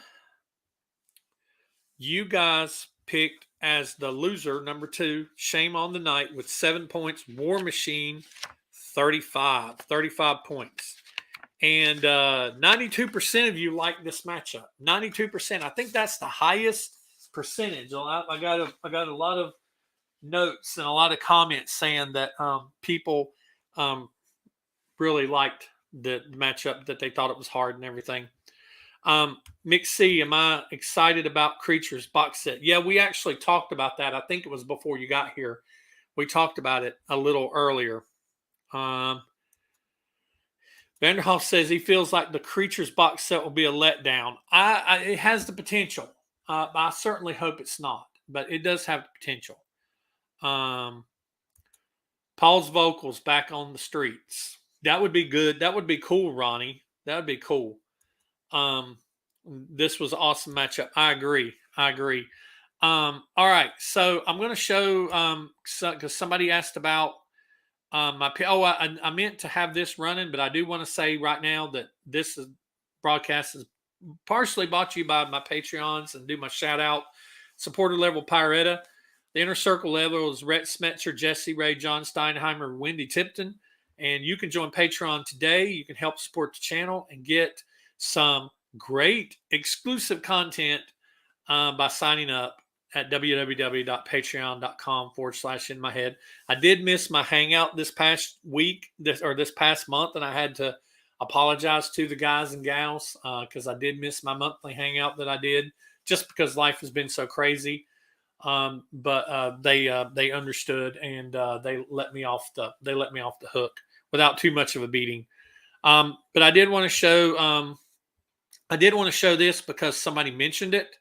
you guys picked as the loser, number 2, Shame on the Night with 7 points. War Machine, 35 points. And 92% of you like this matchup. 92%. I think that's the highest percentage. I got a lot of notes and a lot of comments saying that people really liked the matchup, that they thought it was hard and everything. Mick C, am I excited about Creatures box set? Yeah, we actually talked about that. I think it was before you got here. We talked about it a little earlier. Vanderhoff says he feels like the Creatures box set will be a letdown. It has the potential. I certainly hope it's not, but it does have the potential. Paul's vocals back on the streets. That would be good. That would be cool, Ronnie. That would be cool. This was an awesome matchup. I agree. All right. So I'm going to show, because somebody asked about I meant to have this running, but I do want to say right now that this broadcast is partially brought to you by my Patreons, and do my shout out. Supporter level Pyretta. The inner circle level is Rhett Smetzer, Jesse Ray, John Steinheimer, Wendy Tipton. And you can join Patreon today. You can help support the channel and get some great exclusive content by signing up at www.patreon.com/inmyhead. I did miss my hangout this past week, this past month, and I had to apologize to the guys and gals because I did miss my monthly hangout that I did, just because life has been so crazy. But they understood, and they let me off the hook without too much of a beating. But I did want to show this because somebody mentioned it.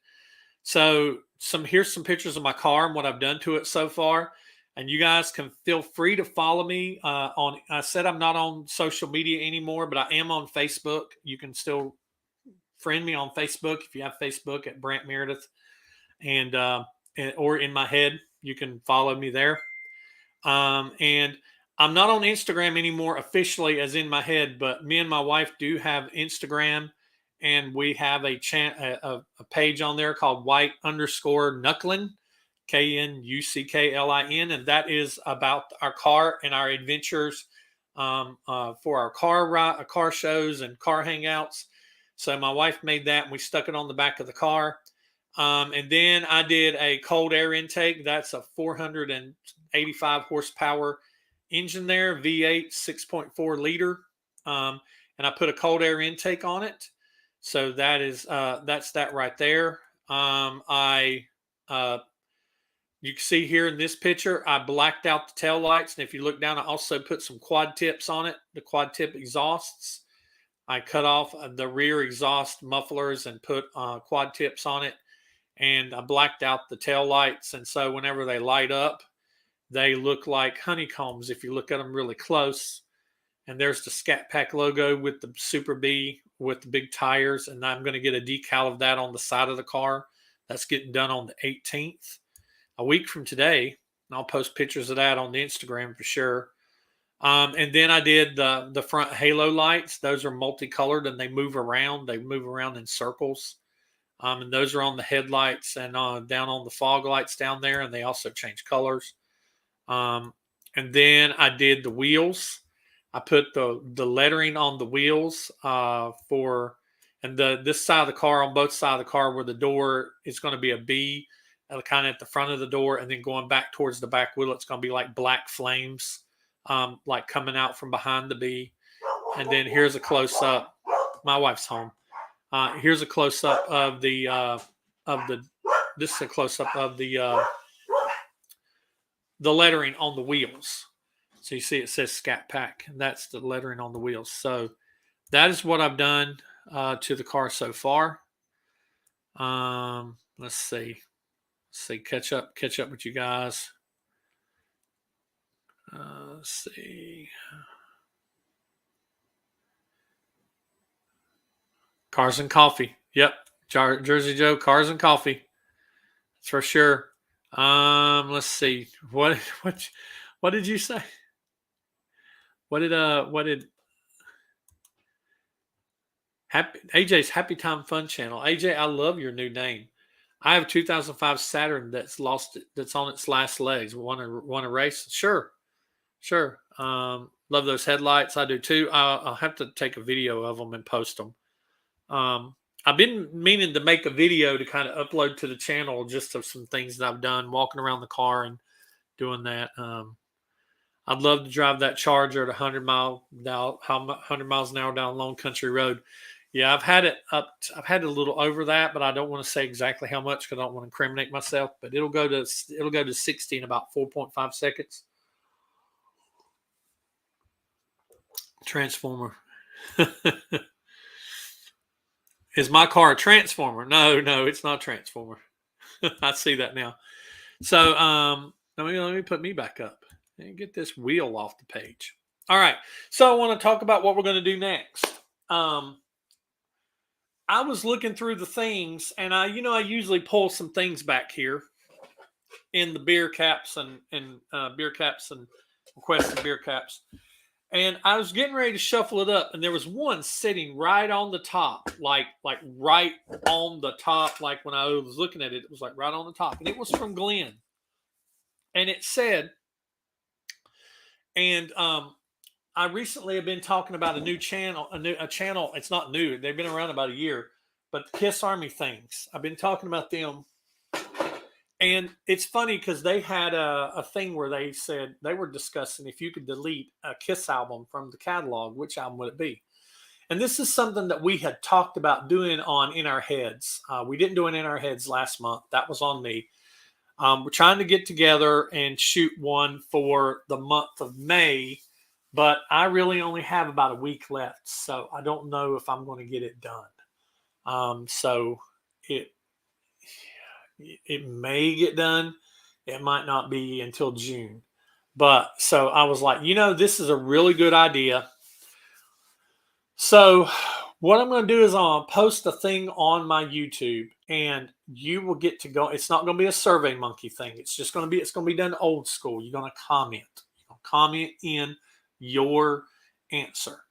So here's some pictures of my car and what I've done to it so far. And you guys can feel free to follow me I said I'm not on social media anymore, but I am on Facebook. You can still friend me on Facebook if you have Facebook at Brant Meredith. and or in my head. You can follow me there. And I'm not on Instagram anymore officially, as in my head, but me and my wife do have Instagram, and we have a page on there called White_Knucklin, KNUCKLIN, and that is about our car and our adventures for our car shows and car hangouts. So my wife made that, and we stuck it on the back of the car. And then I did a cold air intake. That's a 485 horsepower engine there, V8, 6.4 liter. And I put a cold air intake on it. So that's that right there. You can see here in this picture, I blacked out the tail lights. And if you look down, I also put some quad tips on it, the quad tip exhausts. I cut off the rear exhaust mufflers and put quad tips on it. And I blacked out the tail lights. And so whenever they light up, they look like honeycombs if you look at them really close. And there's the Scat Pack logo with the Super B with the big tires. And I'm going to get a decal of that on the side of the car. That's getting done on the 18th, a week from today. And I'll post pictures of that on the Instagram for sure. And then I did the front halo lights. Those are multicolored and they move around. They move around in circles. And those are on the headlights and down on the fog lights down there, and they also change colors. And then I did the wheels. I put the lettering on the wheels this side of the car, on both sides of the car, where the door is going to be a B, kind of at the front of the door, and then going back towards the back wheel, it's going to be like black flames, like coming out from behind the B. And then here's a close up. My wife's home. Here's a close up of the. This is a close up of the lettering on the wheels. So you see it says Scat Pack, and that's the lettering on the wheels. So that is what I've done to the car so far. Let's see. Catch up with you guys. Let's see. Cars and coffee. Yep. Jersey Joe, cars and coffee. That's for sure. Let's see. What did you say? What did AJ's Happy Time Fun Channel. AJ, I love your new name. I have a 2005 Saturn that's on its last legs. Want to race? Sure. Love those headlights. I do too. I'll have to take a video of them and post them. I've been meaning to make a video to kind of upload to the channel just of some things that I've done walking around the car and doing that. I'd love to drive that Charger at 100 miles an hour down Lone Country Road. Yeah, I've had it a little over that, but I don't want to say exactly how much because I don't want to incriminate myself. But it'll go to 60 in about 4.5 seconds. Transformer. Is my car a transformer? No, it's not a transformer. I see that now. So let me put me back up and get this wheel off the page. All right. So I want to talk about what we're going to do next. I was looking through the things, and I usually pull some things back here in the beer caps and requested beer caps. And I was getting ready to shuffle it up, and there was one sitting right on the top, like right on the top. Like when I was looking at it, it was like right on the top, and it was from Glenn. And it said, and I recently have been talking about a new channel, a channel. It's not new; they've been around about a year. But Kiss Army Things, I've been talking about them. And it's funny because they had a thing where they said they were discussing if you could delete a Kiss album from the catalog, which album would it be? And this is something that we had talked about doing on In Our Heads. We didn't do an In Our Heads last month. That was on me. We're trying to get together and shoot one for the month of May, but I really only have about a week left. So I don't know if I'm going to get it done. So it may get done. It might not be until June. But so I was like, this is a really good idea. So What I'm going to do is I'll post a thing on my YouTube, and you will get to go. It's not going to be a Survey Monkey thing. It's going to be done old school. You're going to comment. You're going to comment in your answer,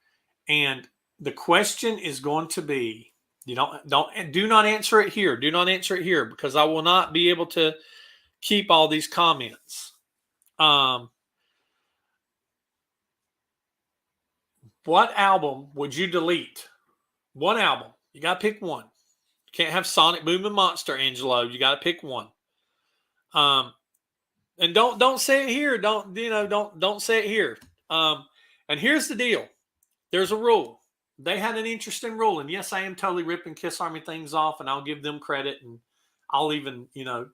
and the question is going to be, do not answer it here. Do not answer it here, because I will not be able to keep all these comments. What album would you delete? One album. You got to pick one. You can't have Sonic Boom and Monster, Angelo. You got to pick one. And don't say it here. Don't say it here. And here's the deal. There's a rule. They had an interesting rule, and yes, I am totally ripping Kiss Army things off, and I'll give them credit, and I'll even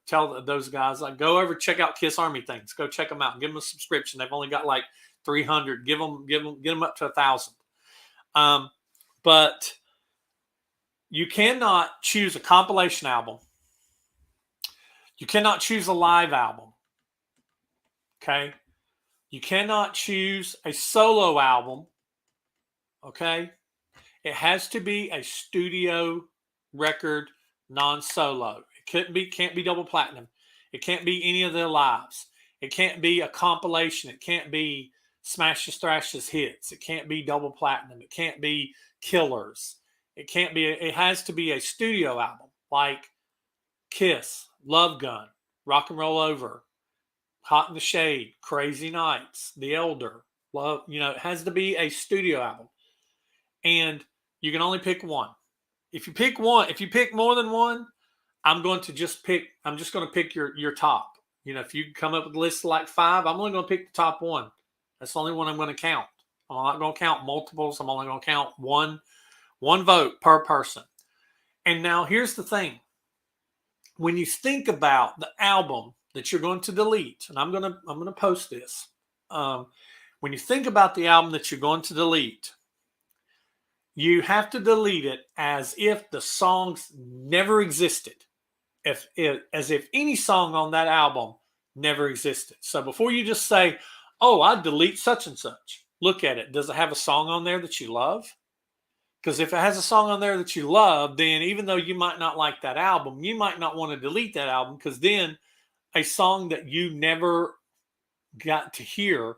tell those guys, like, go over, check out Kiss Army things. Go check them out. Give them a subscription. They've only got like 300. Get them up to 1,000. But you cannot choose a compilation album. You cannot choose a live album. Okay? You cannot choose a solo album. Okay? It has to be a studio record, non-solo. It can't be double platinum. It can't be any of the lives. It can't be a compilation. It can't be Smashes Thrashes hits. It can't be double platinum. It can't be Killers. It has to be a studio album like Kiss, Love Gun, Rock and Roll Over, Hot in the Shade, Crazy Nights, The Elder. Love, it has to be a studio album. And you can only pick one. If you pick more than one, I'm just going to pick your top. If you come up with a list of like 5, I'm only going to pick the top one. That's the only one I'm going to count. I'm not going to count multiples. I'm only going to count one vote per person. And now here's the thing. When you think about the album that you're going to delete, and I'm going to post this. When you think about the album that you're going to delete, you have to delete it as if the songs never existed. As if any song on that album never existed. So before you just say, oh, I delete such and such, look at it. Does it have a song on there that you love? Because if it has a song on there that you love, then even though you might not like that album, you might not want to delete that album, because then a song that you never got to hear,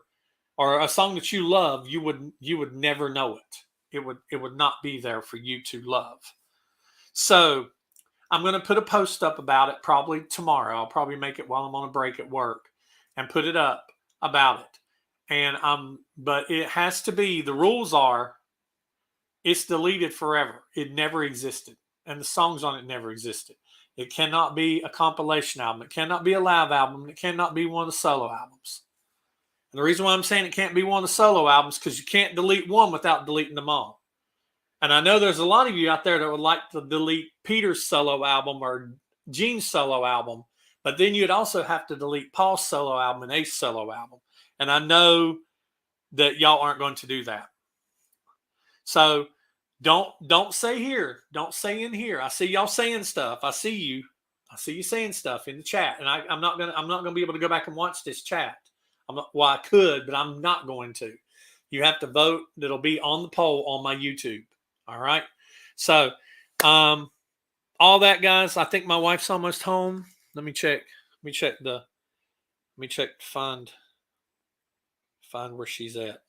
or a song that you love, you would never know it. It would not be there for you to love. So I'm going to put a post up about it probably tomorrow. I'll probably make it while I'm on a break at work and put it up about it. And but it has to be, the rules are, it's deleted forever. It never existed. And the songs on it never existed. It cannot be a compilation album. It cannot be a live album. It cannot be one of the solo albums. And the reason why I'm saying it can't be one of the solo albums, because you can't delete one without deleting them all. And I know there's a lot of you out there that would like to delete Peter's solo album or Gene's solo album, but then you'd also have to delete Paul's solo album and Ace's solo album. And I know that y'all aren't going to do that. So don't say here. Don't say in here. I see y'all saying stuff. I see you saying stuff in the chat, and I'm not gonna be able to go back and watch this chat. I could, but I'm not going to. You have to vote. That'll be on the poll on my YouTube. All right. So, all that, guys. I think my wife's almost home. Let me check. Find where she's at.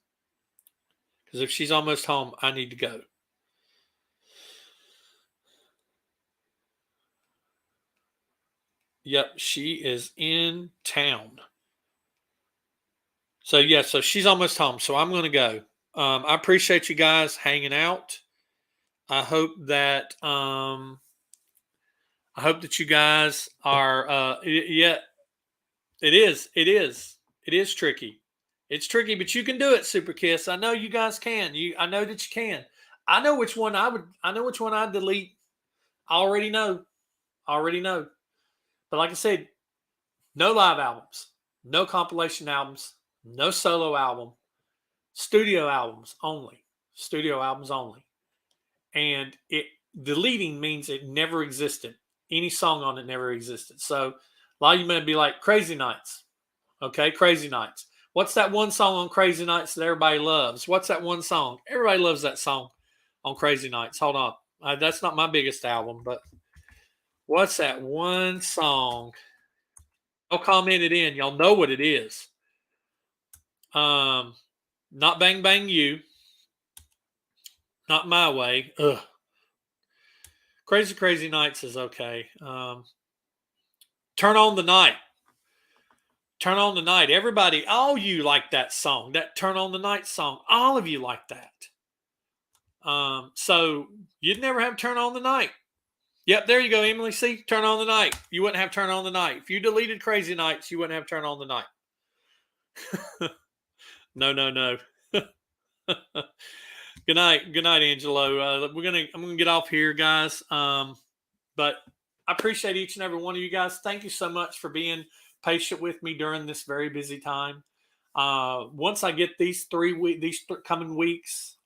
Because if she's almost home, I need to go. Yep, she is in town. So, yeah, so she's almost home. So I'm going to go. I appreciate you guys hanging out. I hope that you guys are. It is tricky. It's tricky, but you can do it, Super Kiss. I know you guys can. I know that you can. I know which one I'd delete. I already know. But like I said, no live albums, no compilation albums, no solo album, studio albums only. And deleting means it never existed. Any song on it never existed. So a lot of you may be like, Crazy Nights. Okay, Crazy Nights. What's that one song on Crazy Nights that everybody loves? What's that one song? Everybody loves that song. on Crazy Nights. Hold on. That's not my biggest album, but what's that one song? Y'all comment it in. Y'all know what it is. Not Bang Bang You. Not My Way. Ugh. Crazy Nights is okay. Turn on the Night. Turn on the Night. Everybody, all you like that song, that Turn on the Night song. All of you like that. So you'd never have Turn on the Night. Yep, there you go, Emily. See, Turn on the Night. You wouldn't have Turn on the Night. If you deleted Crazy Nights, you wouldn't have Turn on the Night. No. Good night, Angelo. I'm gonna get off here, guys. But I appreciate each and every one of you guys. Thank you so much for being patient with me during this very busy time. Once I get these coming weeks,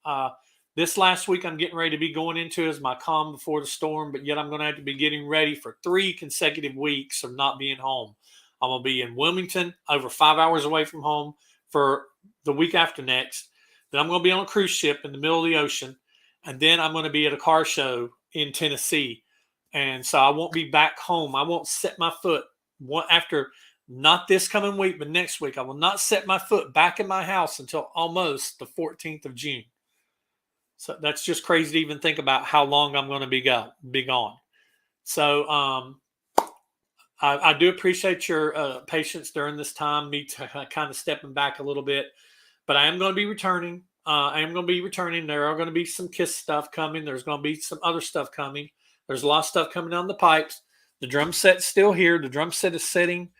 this last week I'm getting ready to be going into as my calm before the storm, but yet I'm going to have to be getting ready for 3 consecutive weeks of not being home. I'm going to be in Wilmington, over 5 hours away from home for the week after next. Then I'm going to be on a cruise ship in the middle of the ocean. And then I'm going to be at a car show in Tennessee. And so I won't be back home. I won't set my foot after not this coming week, but next week. I will not set my foot back in my house until almost the 14th of June. So that's just crazy to even think about how long I'm going to be gone. So I do appreciate your patience during this time, me kind of stepping back a little bit. But I am going to be returning. There are going to be some KISS stuff coming. There's going to be some other stuff coming. There's a lot of stuff coming down the pipes. The drum set's still here. The drum set is sitting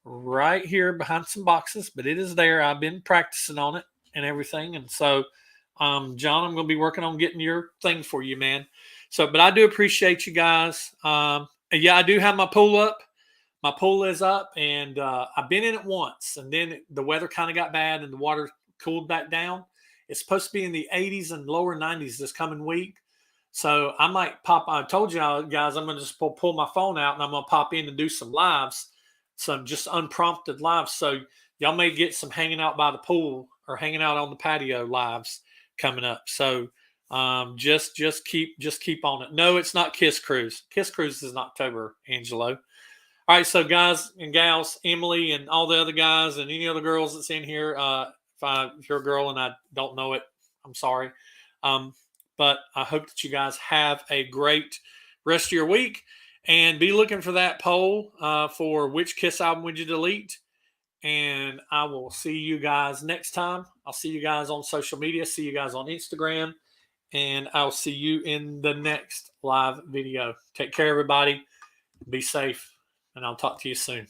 right here behind some boxes, but it is there. I've been practicing on it and everything. And so, John, I'm going to be working on getting your thing for you, man. So, but I do appreciate you guys. Yeah, I do have my pool up. My pool is up, and I've been in it once, and then the weather kind of got bad and the water cooled back down. It's supposed to be in the 80s and lower 90s this coming week. So I might pop. I told you guys I'm going to just pull my phone out and I'm going to pop in and do some lives, some just unprompted lives. So y'all may get some hanging out by the pool or hanging out on the patio lives coming up. So just keep on it. No, it's not Kiss Cruise. Kiss Cruise is in October, Angelo. All right, so guys and gals, Emily and all the other guys and any other girls that's in here, if you're a girl and I don't know it, I'm sorry. But I hope that you guys have a great rest of your week and be looking for that poll for which KISS album would you delete. And I will see you guys next time. I'll see you guys on social media, see you guys on Instagram, and I'll see you in the next live video. Take care, everybody. Be safe, and I'll talk to you soon.